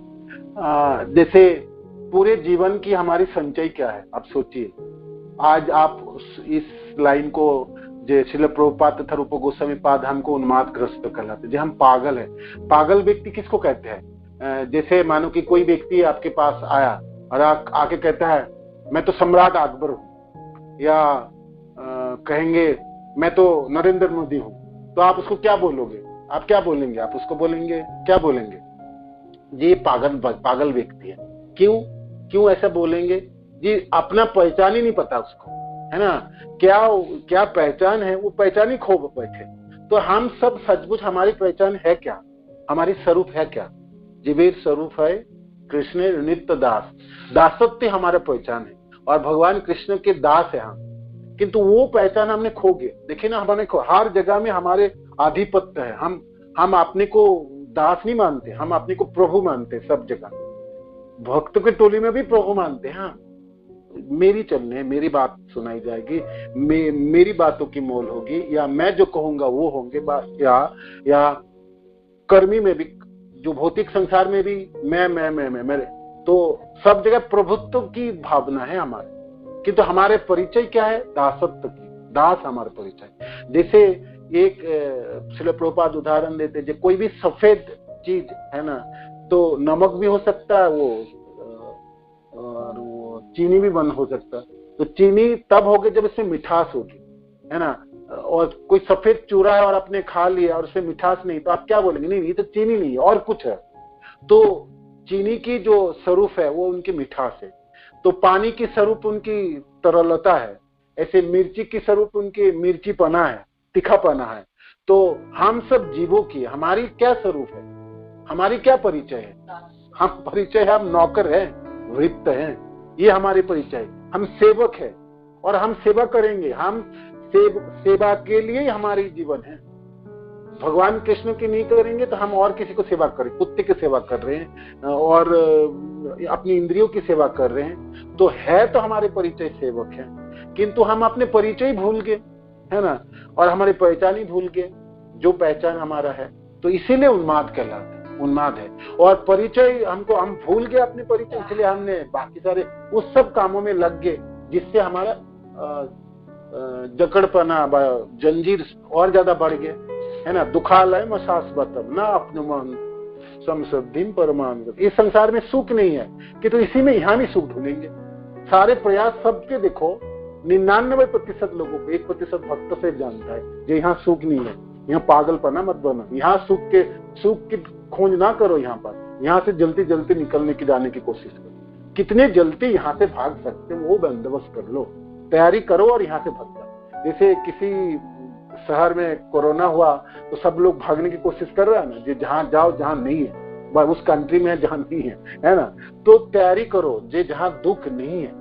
जैसे पूरे जीवन की हमारी संचय क्या है, आप सोचिए। आज आप इस लाइन को जो श्रील प्रभुपाद तथा रूप गोस्वामी पाद हमको उन्मादग्रस्त कहलाते, जो हम पागल है। पागल व्यक्ति किसको कहते हैं? जैसे मानो कि कोई व्यक्ति आपके पास आया और आके कहता है मैं तो सम्राट अकबर हूँ, या कहेंगे मैं तो नरेंद्र मोदी हूँ, तो आप उसको क्या बोलोगे? आप क्या बोलेंगे? आप उसको बोलेंगे क्या बोलेंगे? ये पागल व्यक्ति है। क्यों ऐसा बोलेंगे? जी अपना पहचान ही नहीं पता उसको, है ना, क्या पहचान है, वो पहचान ही खो बैठे। तो हम सब सचमुच हमारी पहचान है क्या, हमारी स्वरूप है क्या? जीवेर स्वरूप है कृष्ण नित्य दास, दासत्व हमारा पहचान है और भगवान कृष्ण के दास है हम। किंतु वो पहचान हमने खो गए। देखिए ना, हमने हर जगह में हमारे आधिपत्य है, हम अपने को दास नहीं मानते, हम अपने को प्रभु मानते सब जगह। भक्तों के टोली में भी प्रभु मानते हैं। मेरी चलने, मेरी बात सुनाई जाएगी, मेरी बातों की मोल होगी, या मैं जो कहूंगा वो होंगे, या कर्मी में भी, जो भौतिक संसार में भी मैं मेरे, तो सब जगह प्रभुत्व की भावना है हमारे। किंतु हमारे परिचय क्या है? दासत्व की, दास हमारे परिचय। जैसे एक श्रील प्रभुपाद उदाहरण देते, जो कोई भी सफेद चीज है ना, तो नमक भी हो सकता है और वो चीनी भी बन हो सकता है। तो चीनी तब होगी जब इसमें मिठास होगी, है ना। और कोई सफेद चूरा है और आपने खा लिया और उसमें मिठास नहीं, तो आप क्या बोलेंगे? नहीं, ये तो चीनी नहीं है और कुछ है। तो चीनी की जो स्वरूप है वो उनकी मिठास है, तो पानी की स्वरूप उनकी तरलता है, ऐसे मिर्ची की स्वरूप उनकी मिर्चीपना है, तीखापना है। तो हम सब जीवों की हमारी क्या स्वरूप है, हमारी क्या परिचय है? हम परिचय है, हम नौकर हैं, वृत्त हैं, ये हमारे परिचय। हम सेवक है और हम सेवा करेंगे, हम सेवा के लिए हमारी जीवन है। भगवान कृष्ण की नहीं करेंगे तो हम और किसी को सेवा करें, कुत्ते की सेवा कर रहे हैं और अपनी इंद्रियों की सेवा कर रहे हैं, तो है तो हमारे परिचय सेवक है। किंतु हम अपने परिचय भूल गए, है ना, और हमारी पहचान ही भूल गए, जो पहचान हमारा है। तो इसीलिए उन्माद कहलाता है, उन्माद है। और परिचय हम भूल गए अपने परिचय, इसलिए हमने बाकी सारे उस सब कामों में लग गए जिससे हमारा जकड़पना, जंजीर और ज्यादा बढ़ गए, है ना। दुखालय में शाश्वतम ना अपने मन समसद्धिम परमान। इस संसार में सुख नहीं है कि तो इसी में यहाँ भी सुख ढूंढेंगे। सारे प्रयास सबके देखो, 99% लोगों को 1% भक्त से जानता है जो यहाँ सुख नहीं है। यहाँ पागलपना मत बनो, यहाँ सुख की खोज ना करो। यहाँ से जल्दी निकलने की जाने की कोशिश करो। कितने जल्दी यहाँ से भाग सकते हो वो बंदोबस्त कर लो, तैयारी करो और यहाँ से भाग जाओ। जैसे किसी शहर में कोरोना हुआ तो सब लोग भागने की कोशिश कर रहे हैं ना, जहाँ जाओ जहाँ नहीं है, उस कंट्री में है जहाँ नहीं है ना। तो तैयारी करो जे जहाँ दुख नहीं है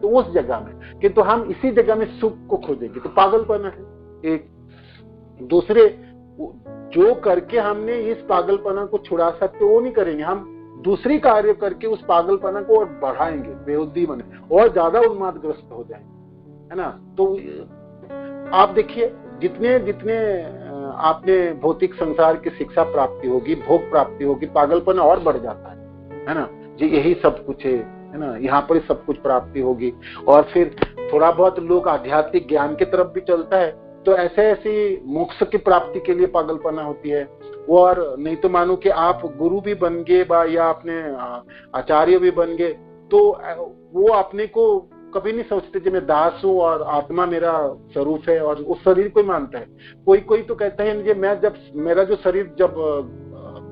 तो उस जगह में, किंतु हम इसी जगह में सुख को खोजेंगे तो पागलपना है। एक दूसरे जो करके हमने इस पागलपना को छुड़ा सकते वो नहीं करेंगे, हम दूसरी कार्य करके उस पागलपना को और बढ़ाएंगे, बेहुद्दी बने और ज्यादा उन्मादग्रस्त हो जाएंगे, है ना। तो आप देखिए, जितने आपने भौतिक संसार की शिक्षा प्राप्ति होगी, भोग प्राप्ति होगी, पागलपना और बढ़ जाता है ना। जी यही सब कुछ है ना, यहाँ पर सब कुछ प्राप्ति होगी। और फिर थोड़ा बहुत लोग आध्यात्मिक ज्ञान की तरफ भी चलता है, तो ऐसी मोक्ष की प्राप्ति के लिए पागलपना होती है। और नहीं तो मानो कि आप गुरु भी बन गए या अपने आचार्य भी बन गए, तो वो अपने को कभी नहीं सोचते कि मैं दास हूँ और आत्मा मेरा स्वरूप है और उस शरीर को ही मानता है। कोई तो कहता है कि मैं जब मेरा जो शरीर जब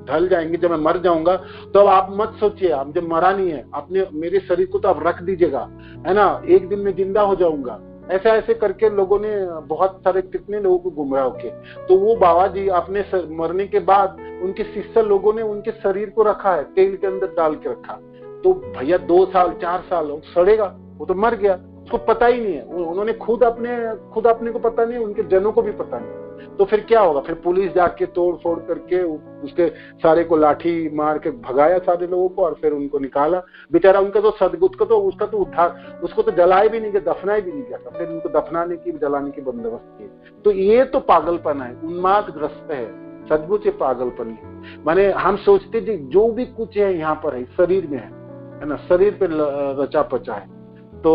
ढल जाएंगे, जब मैं मर जाऊंगा, तो अब आप मत सोचिए, आप जब मरा नहीं है, आपने मेरे शरीर को तो आप रख दीजिएगा, है ना, एक दिन में जिंदा हो जाऊंगा। ऐसे करके लोगों ने बहुत सारे कितने लोगों को गुमराह किए। तो वो बाबा जी अपने मरने के बाद उनके शिष्य लोगों ने उनके शरीर को रखा है, तेल के अंदर डाल के रखा। तो भैया 2 साल 4 साल सड़ेगा, वो तो मर गया, उसको पता ही नहीं है। उन्होंने खुद अपने को पता नहीं, उनके जनों को भी पता नहीं। तो फिर क्या होगा? फिर पुलिस जाके तोड़ फोड़ करके उसके सारे को लाठी मार के भगाया सारे लोगों को, और फिर उनको निकाला। बेचारा उनका तो सदगुत का तो उसको तो जलाए भी नहीं गया, दफनाए भी नहीं गया था। फिर उनको दफनाने की, जलाने की बंदोबस्त किए। तो ये तो पागलपन है, उन्मादग्रस्त है, सचमुच पागलपन है। माने हम सोचते जो भी कुछ है यहाँ पर है, शरीर में है ना, शरीर पे रचा पचा है। तो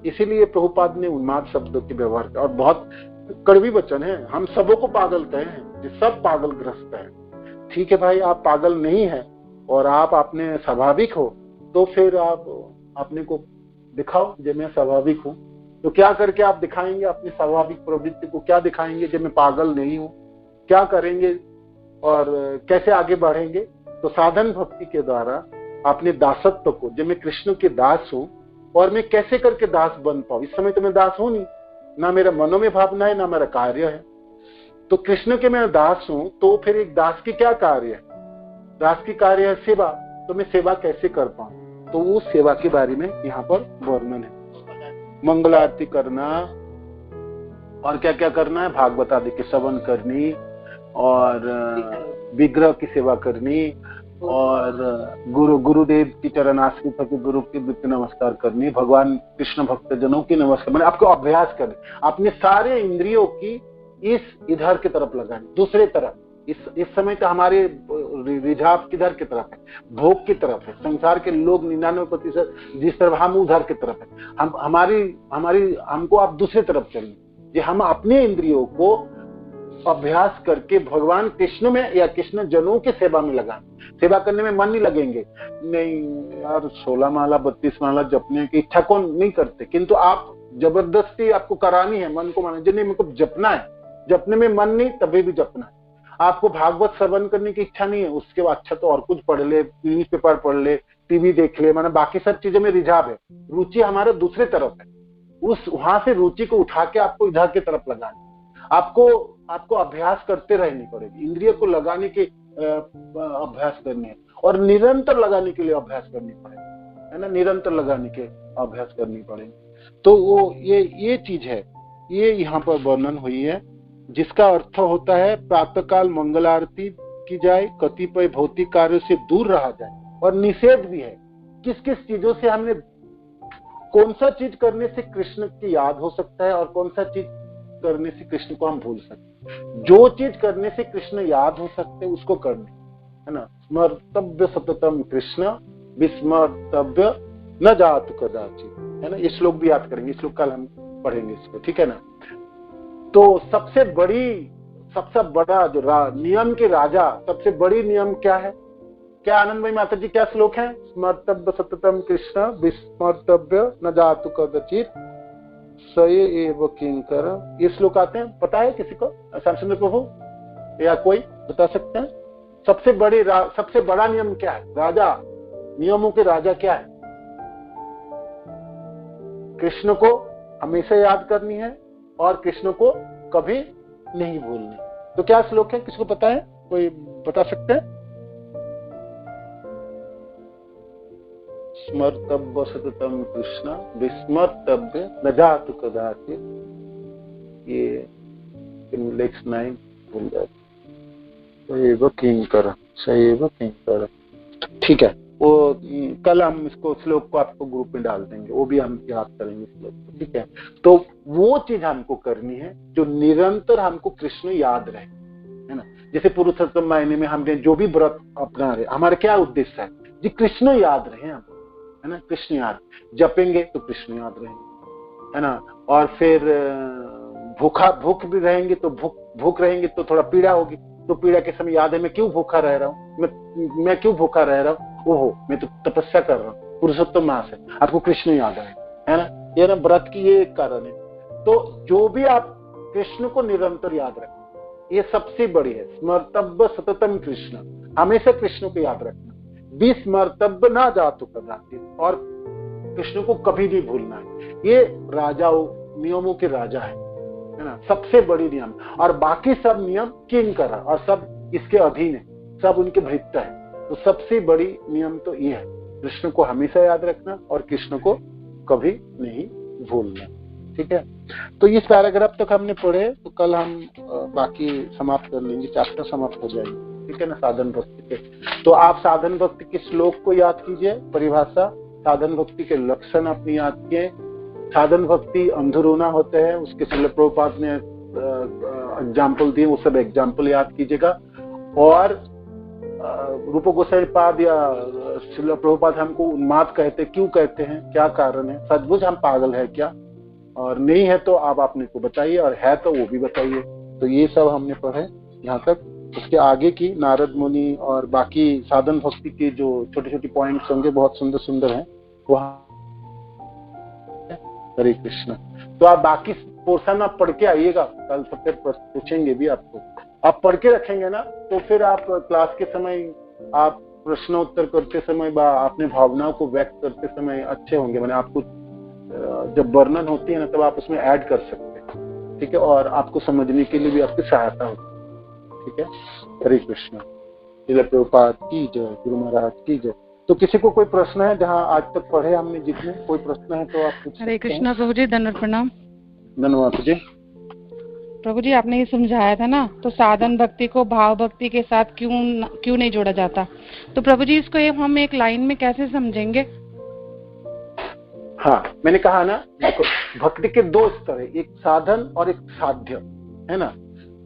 इसीलिए प्रभुपाद ने उन्माद शब्दों के व्यवहार किया, और बहुत कड़वी वचन है। हम सबों को पागल कहे हैं, जो सब पागलग्रस्त है। ठीक है भाई, आप पागल नहीं है और आप अपने स्वाभाविक हो, तो फिर आप अपने को दिखाओ जब मैं स्वाभाविक हूँ। तो क्या करके आप दिखाएंगे अपनी स्वाभाविक प्रवृत्ति को? क्या दिखाएंगे जब मैं पागल नहीं हूँ? क्या करेंगे और कैसे आगे बढ़ेंगे? तो साधन भक्ति के द्वारा अपने दासत्व को, जब मैं कृष्ण के दास हूँ, और मैं कैसे करके दास बन पाऊं। इस समय तो मैं दास हूं नहीं, ना मेरा मनों में भावना है, ना मेरा कार्य है। तो कृष्ण के मैं दास हूं, तो फिर एक दास की क्या कार्य है? दास की कार्य है सेवा, तो मैं सेवा कैसे कर पाऊं? तो वो सेवा के बारे में यहाँ पर वर्णन है। मंगल आरती करना और क्या क्या करना है, भागवत आदि के श्रवण करनी और विग्रह की सेवा करनी और गुरुदेव की चरणाश्रित होकर गुरु की वृत्ति नमस्कार करनी, भगवान कृष्ण भक्त जनों की नमस्कार, मैंने आपको अभ्यास करने, अपने सारे इंद्रियों की इस इधर की तरफ लगानी, दूसरे तरफ। इस समय तो हमारे रिझाव किधर की तरफ है? भोग की तरफ है। संसार के लोग 99% जिस तरफ, हम उधर की तरफ है। हमको आप दूसरी तरफ चलना, कि हम अपने इंद्रियों को अभ्यास करके भगवान कृष्ण में या कृष्ण जनों की सेवा में लगाएं। सेवा करने में मन नहीं लगेंगे, नहीं यार 16 माला 32 माला जपने की इच्छा कौन नहीं करते, किंतु आप जबरदस्ती आपको करानी है, मन को माना नहीं मेरे को जपना है, जपने में मन नहीं तभी भी जपना है। आपको भागवत श्रवण करने की इच्छा नहीं है, उसके बाद अच्छा तो और कुछ पढ़ ले, न्यूज़पेपर पढ़ ले, टीवी देख ले, माना बाकी सब चीजों में रिझाव है, रुचि हमारा दूसरे तरफ है। उस वहां से रुचि को उठा के आपको इधर की तरफ लगाना, आपको अभ्यास करते रहनी पड़ेगी। इंद्रिय को लगाने के अभ्यास करनी है और निरंतर लगाने के लिए अभ्यास करनी पड़ेगी, है ना, निरंतर लगाने के अभ्यास करनी पड़ेगी। तो वो ये चीज है, ये यहाँ पर वर्णन हुई है, जिसका अर्थ होता है प्रातःकाल मंगल आरती की जाए, कतिपय भौतिक कार्यों से दूर रहा जाए, और निषेध भी है किस किस चीजों से हमने, कौन सा चीज करने से कृष्ण की याद हो सकता है और कौन सा चीज करने से कृष्ण को हम भूल सकते हैं। जो चीज करने से कृष्ण याद हो सकते हैं उसको करने, है ना। स्मर्तव्य सततम कृष्ण विस्मर्तव्य न जातु कदाचित, है ना। ये श्लोक भी याद करेंगे, श्लोक कल हम पढ़ेंगे इसको, ठीक है ना। तो सबसे बड़ा जो नियम के राजा, सबसे बड़ी नियम क्या है? क्या आनंद भाई माता जी क्या श्लोक है? स्मर्तव्य सततम कृष्ण विस्मर्तव्य न जातु कदाचित सये एव किंकर। ये श्लोक आते हैं, पता है किसी को? श्यामचंद्र प्रभु या कोई बता सकते हैं? सबसे बड़ा नियम क्या है? राजा, नियमों के राजा क्या है? कृष्ण को हमेशा याद करनी है और कृष्ण को कभी नहीं भूलना। तो क्या श्लोक है, किसको पता है? कोई बता सकते हैं? स्मर्तव्य सततम कृष्ण विस्मर्तव्य न जातु कदाचित, ये लेक्स 9 भूल जाते, सएव किंकर, सएव किंकर। ठीक है, वो कल हम इसको श्लोक को आपको ग्रुप में डाल देंगे, वो भी हम याद करेंगे श्लोक को, ठीक है। तो वो चीज हमको करनी है जो निरंतर हमको कृष्ण याद रहे, है ना। जैसे पुरुषोत्तम महीने में हमने जो भी व्रत अपना रहे, हमारा क्या उद्देश्य है जी? कृष्ण याद रहे हम, है ना। कृष्ण याद, जपेंगे तो कृष्ण याद रहेंगे, है ना। और फिर भूख भी रहेंगे तो भूख रहेंगे तो थोड़ा पीड़ा होगी, तो पीड़ा के समय याद है मैं क्यों भूखा रह रहा हूँ, मैं क्यों भूखा रह रहा हूँ, ओहो मैं तो तपस्या कर रहा हूँ, पुरुषोत्तम मास है, आपको कृष्ण याद है ना। ये ना व्रत की ये एक कारण है। तो जो भी आप कृष्ण को निरंतर याद रखें, ये सबसे बड़ी है। स्मर्तव्य सततम कृष्ण, हमेशा कृष्ण को याद रखना। विस्मर्तव्य ना जातु कदाचित, और कृष्ण को कभी नहीं भूलना है। ये राजाओं, नियमों के राजा है ना, सबसे बड़ी नियम। और बाकी सब नियम किंकर और सब इसके अधीन है, सब उनके भृत्य है। तो सबसे बड़ी नियम तो ये है, कृष्ण को हमेशा याद रखना और कृष्ण को कभी नहीं भूलना, ठीक है। तो इस पैराग्राफ तक हमने पढ़े, तो कल हम बाकी समाप्त कर लेंगे, चैप्टर समाप्त हो जाएंगे, ठीक है ना, साधन भक्ति के। तो आप साधन भक्ति के श्लोक को याद कीजिए, परिभाषा, साधन भक्ति के लक्षण अपनी याद किए। साधन भक्ति अंधुरोना होते हैं, उसके श्रील प्रभुपाद ने एग्जाम्पल दिए, वो सब एग्जाम्पल याद कीजिएगा। और रूप गोसाई पाद या श्रील प्रभुपाद हमको उन्माद कहते, क्यों कहते हैं, क्या कारण है, सचमुच हम पागल है क्या, और नहीं है तो आप अपने को बताइए, और है तो वो भी बताइए। तो ये सब हमने पढ़े यहाँ तक। उसके आगे की नारद मुनि और बाकी साधन भक्ति के जो छोटे छोटे पॉइंट्स होंगे, बहुत सुंदर सुंदर हैं वहाँ। हरे कृष्ण। तो आप बाकी पोर्शन आप पढ़ के आइएगा, कल सब फिर पूछेंगे भी आपको, आप पढ़ के रखेंगे ना, तो फिर आप क्लास के समय आप प्रश्नोत्तर करते समय अपने भावनाओं को व्यक्त करते समय अच्छे होंगे। मैंने आपको जब वर्णन होती है ना, तब आप उसमें ऐड कर सकते हैं, ठीक है, और आपको समझने के लिए भी आपकी सहायता होगी। ठीक है, हरे कृष्ण। श्रील प्रभुपाद की जय, गुरु महाराज की जय। तो किसी को कोई प्रश्न है? जहाँ आज तक पढ़े हमने जितने, कोई प्रश्न है तो आप पूछ। हरे कृष्णा प्रभु जी, दंडवत प्रणाम। धन्यवाद जी। प्रभु जी, आपने ये समझाया था ना, तो साधन भक्ति को भाव भक्ति के साथ क्यों नहीं जोड़ा जाता? तो प्रभु जी, इसको हम एक लाइन में कैसे समझेंगे? हाँ, मैंने कहा ना, देखो भक्ति के दो स्तर है, एक साधन और एक साध्य, है ना।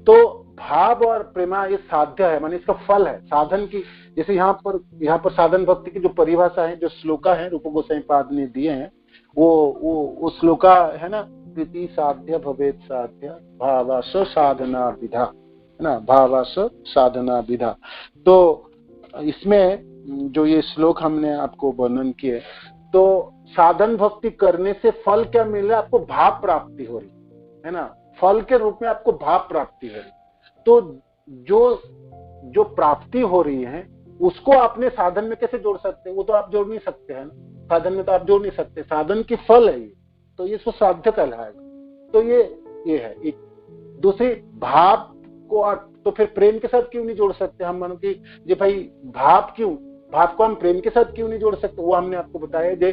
तो भाव और प्रेमा ये साध्य है, माने इसका फल है। साधन की, जैसे यहाँ पर साधन भक्ति की जो परिभाषा है, जो श्लोका है रूप गोसाई पाद ने दिए हैं, वो श्लोका है ना, कृति साध्य भवेत साध्य भावास साधना विधा, है ना, भावास साधना विधा। तो इसमें जो ये श्लोक हमने आपको वर्णन किए, तो साधन भक्ति करने से फल क्या मिल रहा है? आपको भाव प्राप्ति हो रही है ना, फल के रूप में आपको भाव प्राप्ति हो रही। तो जो प्राप्ति हो रही है उसको आपने साधन में कैसे जोड़ सकते हैं? वो तो आप जोड़ नहीं सकते हैं ना, साधन में तो आप जोड़ नहीं सकते। साधन की फल है ये, तो ये साध्य कहलाएगा। तो ये है एक। दूसरी, भाव को आप तो फिर प्रेम के साथ क्यों नहीं जोड़ सकते? हम मानो कि जी भाई भाव को हम प्रेम के साथ क्यों नहीं जोड़ सकते? वो हमने आपको बताया, जे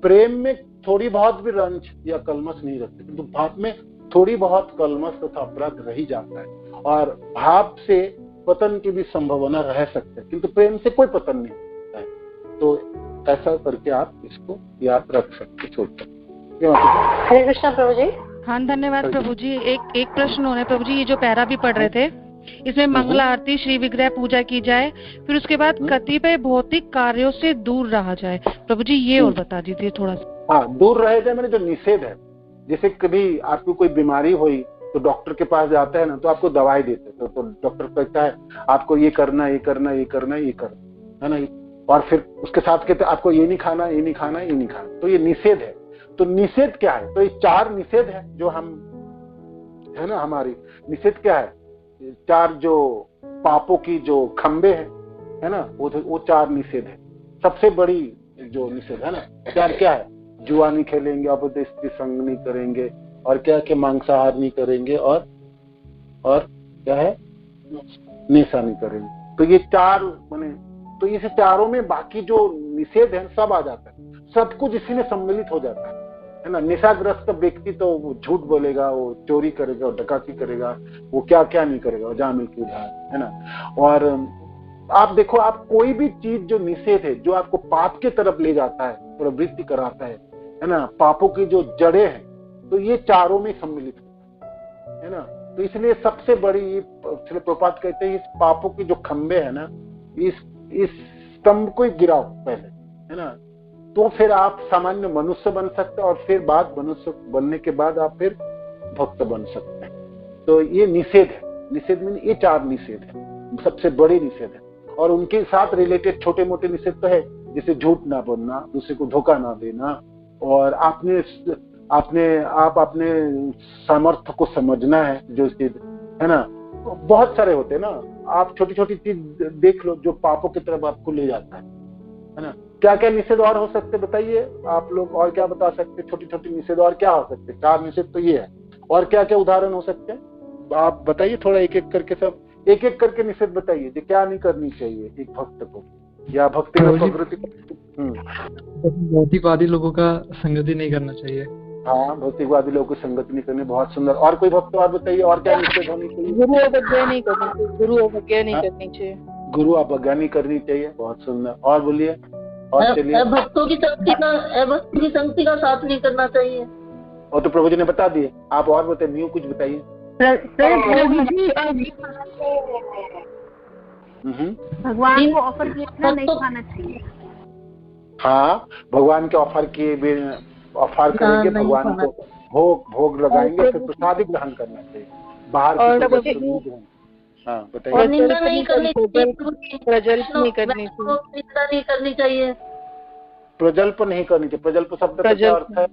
प्रेम में थोड़ी बहुत भी रंज या कलमश नहीं रखते, किंतु भाव में थोड़ी बहुत कलमश तथा अपराध रह ही जाता है, और भाव से पतन की भी संभावना रह सकती है, किंतु प्रेम से कोई पतन नहीं होता है। तो ऐसा करके आप इसको याद रख सकते। छोड़कर हरे कृष्णा प्रभु जी। हाँ, धन्यवाद प्रभु जी। एक प्रश्न हो रहा है प्रभु जी, ये जो पैरा भी पढ़ रहे थे, इसमें मंगला आरती, श्री विग्रह पूजा की जाए, फिर उसके बाद कतिपय भौतिक कार्यों से दूर रहा जाए। प्रभु जी ये और बता दीजिए थोड़ा सा। हाँ, दूर रह जाए मैंने जो निषेध है, जैसे कभी आपको कोई बीमारी हुई तो डॉक्टर के पास जाता है ना, तो आपको दवाई देते हैं, तो डॉक्टर कहता है आपको ये करना, ये करना, ये करना, ये करना, है ना, और फिर उसके साथ कहते हैं आपको ये नहीं खाना, ये नहीं खाना, ये नहीं खाना। तो ये निषेध है। तो निषेध क्या है? तो ये 4 निषेध है जो हम, है ना, हमारी निषेध क्या है? 4 जो पापों की जो खंबे है ना, वो 4 निषेध है। सबसे बड़ी जो निषेध है ना, 4 क्या है? जुआ नहीं खेलेंगे, अबद्ध स्त्री संग नहीं करेंगे, और क्या कि मांसाहार नहीं करेंगे, और क्या है? नेशा नहीं करेंगे। तो ये 4 माने, तो इस चारों में बाकी जो निषेध है सब आ जाता है, सब कुछ इसी में सम्मिलित हो जाता है ना। निशाग्रस्त व्यक्ति तो वो झूठ बोलेगा, वो चोरी करेगा, डकैती करेगा, वो क्या क्या नहीं करेगा, जामिल की उधार, है ना। और आप देखो, आप कोई भी चीज जो निषेध है, जो आपको पाप के तरफ ले जाता है, प्रवृत्ति कराता है ना, पापों की जो जड़ें हैं, तो ये चारों में सम्मिलित होता है ना। तो इसलिए सबसे बड़ी, प्रभुपाद कहते हैं, इस पापों की जो खंबे है ना, इस स्तंभ को ही गिराओ पहले, है ना, तो फिर आप सामान्य मनुष्य बन सकते हैं, और फिर बाद मनुष्य बनने के बाद आप फिर भक्त बन सकते हैं। तो ये निषेध है। निषेध में ये 4 निषेध है, सबसे बड़े निषेध है। और उनके साथ रिलेटेड छोटे मोटे निषेध तो है, जैसे झूठ ना बोलना, दूसरे को धोखा ना देना, और आप अपने सामर्थ्य को समझना है, जो चीज है ना, बहुत सारे होते हैं ना। आप छोटी छोटी चीज देख लो जो पापों की तरफ आपको ले जाता है ना। क्या क्या निषेध और हो सकते बताइए आप लोग, और क्या बता सकते? छोटी छोटी निषेध और क्या हो सकते? 4 निषेध तो ये है, और क्या क्या उदाहरण हो सकते हैं आप बताइए थोड़ा, एक एक करके, सब एक एक करके निषेध बताइए जो क्या नहीं करनी चाहिए एक भक्त को, या भक्ति में प्रवृत्ति। भौतिकवादी लोगों का संगति नहीं करना चाहिए। हाँ, भौतिकवादी लोगों की संगति नहीं करनी, बहुत सुंदर। और कोई भक्त और बताइए, और क्या निषेध होनी चाहिए? गुरु अवज्ञा नहीं करनी चाहिए। गुरु अवज्ञा नहीं करनी चाहिए। गुरु अवज्ञा नहीं करनी चाहिए, बहुत सुंदर। और बोलिए, और चलिए। भक्तों की संगति का साथ नहीं करना चाहिए। और तो प्रभु जी ने बता दिए, आप और बताइए, न्यू कुछ बताइए। भगवान को ऑफर किया नहीं खाना चाहिए। हाँ, भगवान के ऑफर करेंगे, भगवान को भोग लगाएंगे, फिर प्रसाद ग्रहण करना चाहिए, बाहर की। हाँ बताइए। निंदा नहीं करनी चाहिए, प्रजल्प नहीं करनी चाहिए। प्रजल्प नहीं करनी चाहिए। प्रजल्प शब्द का क्या अर्थ है?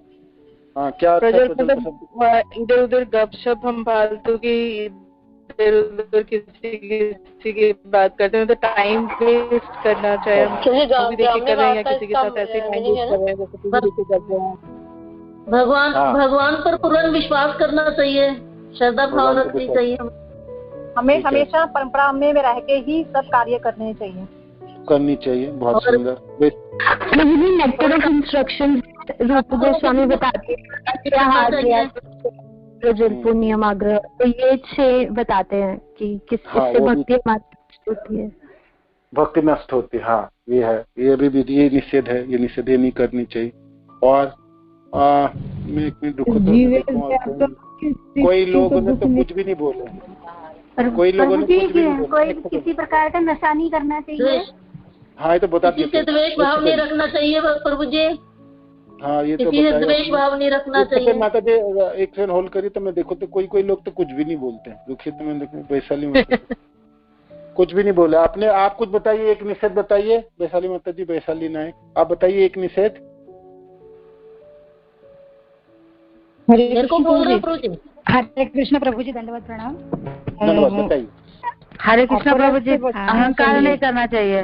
हाँ, क्या प्रजल्प मतलब इधर उधर गपशप, हम फालतू की इधर उधर किसी की बात करते हैं, तो टाइम वेस्ट करना चाहिए। हम देखिए कर रहे हैं, या किसी के साथ ऐसे टाइम वेस्ट कर रहे हैं जैसे कर रहे हैं। भगवान पर पूर्ण विश्वास करना चाहिए, श्रद्धा भाव भगवान को रखनी देखो। चाहिए। हमें ठीक है। हमेशा परंपरा में रह के ही सब कार्य करने चाहिए। करनी चाहिए। बहुत और- सुंदर। नेक्टर ऑफ इंस्ट्रक्शन रूप गोस्वामी बताते हैं पुण्यम आग्रह, तो ये 6 बताते हैं कि किससे हाँ, वो भी- भक्ति हमारी होती है। भक्ति नष्ट होती है। हाँ, ये है, ये भी विधि, ये निषेध है, ये निषेध ये नहीं करनी चाहिए। और मैं एक मिनट रुको तो देखूं और कोई लोगों ने तो कुछ भी नहीं बोले। कोई लोगों ने कुछ भी नहीं बोला। कोई किसी प्रकार का नशा नहीं करना चाहिए। हाँ, ये तो बता किसी से द्वेष भाव नहीं रखना चाहिए प्रभु जी। हाँ, ये तो किसी से बताया। द्वेष भाव नहीं रखना एक सेकंड चाहिए। माता जी, एक सेकंड होल्ड करिए तो मैं देखो तो कोई लोग तो कुछ भी नहीं बोलते हैं। रुकिए तो मैं देखूं। वैशाली माता जी कुछ भी नहीं बोला आपने। आप कुछ बताइए, एक निषेध बताइए। वैशाली माता जी, वैशाली नायक, आप बताइए एक निषेध। मेरे को बोल रहे प्रभु जी। हरे कृष्ण प्रभु जी, दंडवत प्रणाम। धन्यवाद। बताइए। हरे कृष्ण प्रभु जी, अहंकार नहीं करना चाहिए।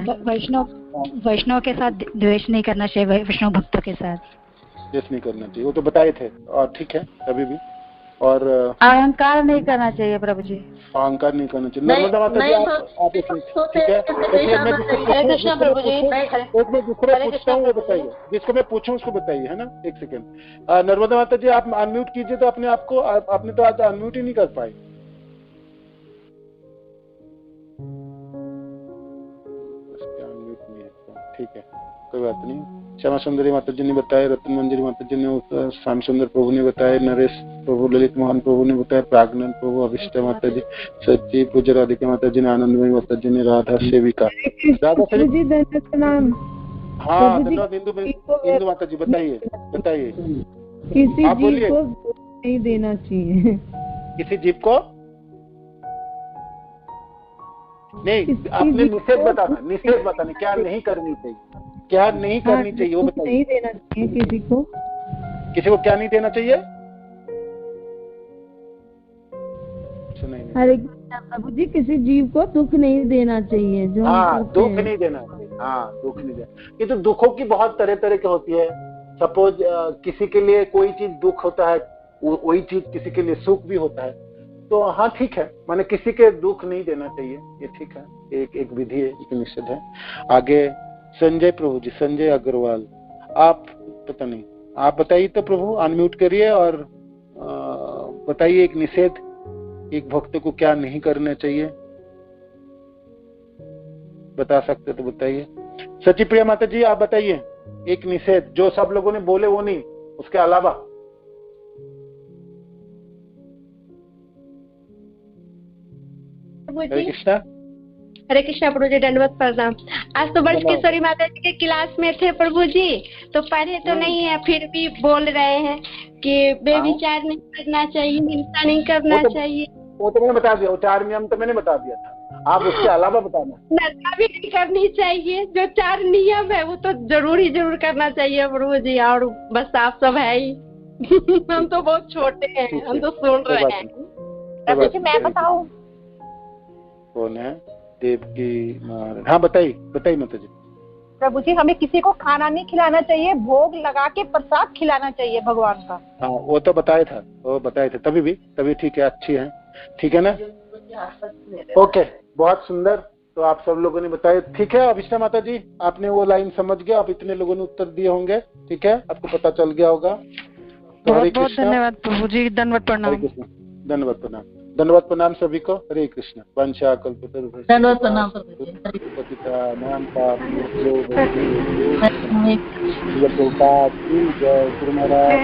वैष्णव के साथ द्वेष नहीं करना चाहिए, वैष्णव भक्तों के साथ द्वेष नहीं करना चाहिए, वो तो बताए थे। और ठीक है, अभी भी। और अहंकार नहीं करना चाहिए प्रभु जी। अहंकार नहीं करना चाहिए। नर्मदा माता जी, आप एक मिनट, ठीक है। हरे कृष्ण प्रभु जी। एक मैं दूसरा पूछता हूँ, वो बताइए। जिसको मैं पूछूं उसको बताइए, है ना। एक सेकंड। नर्मदा माता जी, आप अनम्यूट कीजिए तो अपने आप को। आपने तो आज अनम्यूट ही नहीं कर पाए। अनम्यूट नहीं है, ठीक है, कोई बात नहीं। श्यामा सुंदरी माता जी ने बताया, रत्न मंजरी माता जी ने, श्याम सुंदर प्रभु ने बताया, नरेश प्रभु, ललित मोहन प्रभु ने बताया, प्राग्नन प्रभु, अभिष्टा माता जी, सच्ची पूज्य राधिका माता जी ने, आनंदमयी माता जी ने, राधा सेविका, राधा सेविका। हाँ, धन्यवाद। इंदु माता जी, बताइए बताइए। किसी आप जीव बोलिए। को नहीं देना चाहिए। किसी जीव को नहीं, आपने निषेध बताना, निषेध बताना, क्या नहीं करनी चाहिए, क्या नहीं करनी चाहिए वो बताइए। नहीं देना चाहिए किसी को। किसी को क्या नहीं देना चाहिए? हरे प्रभु जी, किसी जीव को दुख नहीं देना चाहिए जो हम हाँ, करते दुख हैं। नहीं देना चाहिए। हाँ, दुख नहीं देना। ये तो दुखों की बहुत तरह तरह की होती है। सपोज किसी के लिए कोई चीज दुख होता है, वही चीज किसी के लिए सुख भी होता है। तो हाँ, ठीक है, माने किसी के दुख नहीं देना चाहिए, ये ठीक है, एक विधि है, एक निषेध है। आगे संजय प्रभु जी, संजय अग्रवाल, आप पता नहीं, आप बताइए तो प्रभु, अनम्यूट करिए और बताइए एक निषेध, एक भक्त को क्या नहीं करना चाहिए, बता सकते तो बताइए। सची प्रिया माता जी, आप बताइए एक निषेध, जो सब लोगों ने बोले वो नहीं, उसके अलावा। हरे कृष्णा। हरे कृष्णा प्रभु जी, दंडवत प्रणाम। आज तो बृजकेश्वरी माता जी के क्लास में थे प्रभु जी, तो पढ़े तो नहीं है, फिर भी बोल रहे हैं कि बेविचार नहीं करना चाहिए, हिंसा नहीं करना चाहिए। वो तो मैंने बता दिया, वो 4 नियम तो मैंने बता दिया था, आप उसके अलावा बताना। नशा भी नहीं करनी चाहिए, जो 4 नियम है वो तो जरूर करना चाहिए प्रभु जी। और बस आप सब है ही हम तो बहुत छोटे हैं, हम तो सुन रहे हैं। प्रभु जी, मैं बताऊं? कौन है? देवकी महाराज। हाँ, बताइए बताइए माता जी। प्रभु जी, हमें किसी को खाना नहीं खिलाना चाहिए, भोग लगा के प्रसाद खिलाना चाहिए भगवान का। हाँ, वो तो बताया था, वो बताए थे तभी ठीक है, अच्छी है, ठीक है ना। ओके, बहुत सुंदर। तो आप सब लोगों ने बताया, ठीक है। अभिष्टा माता जी, आपने वो लाइन समझ गया, आप इतने लोगों ने उत्तर दिए होंगे, ठीक है, आपको पता चल गया होगा। तो हरे बहुत कृष्ण। धन्यवाद प्रभु जी, दंडवत प्रणाम। धन्यवाद प्रणाम। धन्यवाद प्रणाम सभी को। हरे कृष्ण। वंशा कल्पतरुभ्यश्च धन्यवाद प्रणाम प्रभु जी। पतितानां पावनेभ्यो जय गुरु महाराज।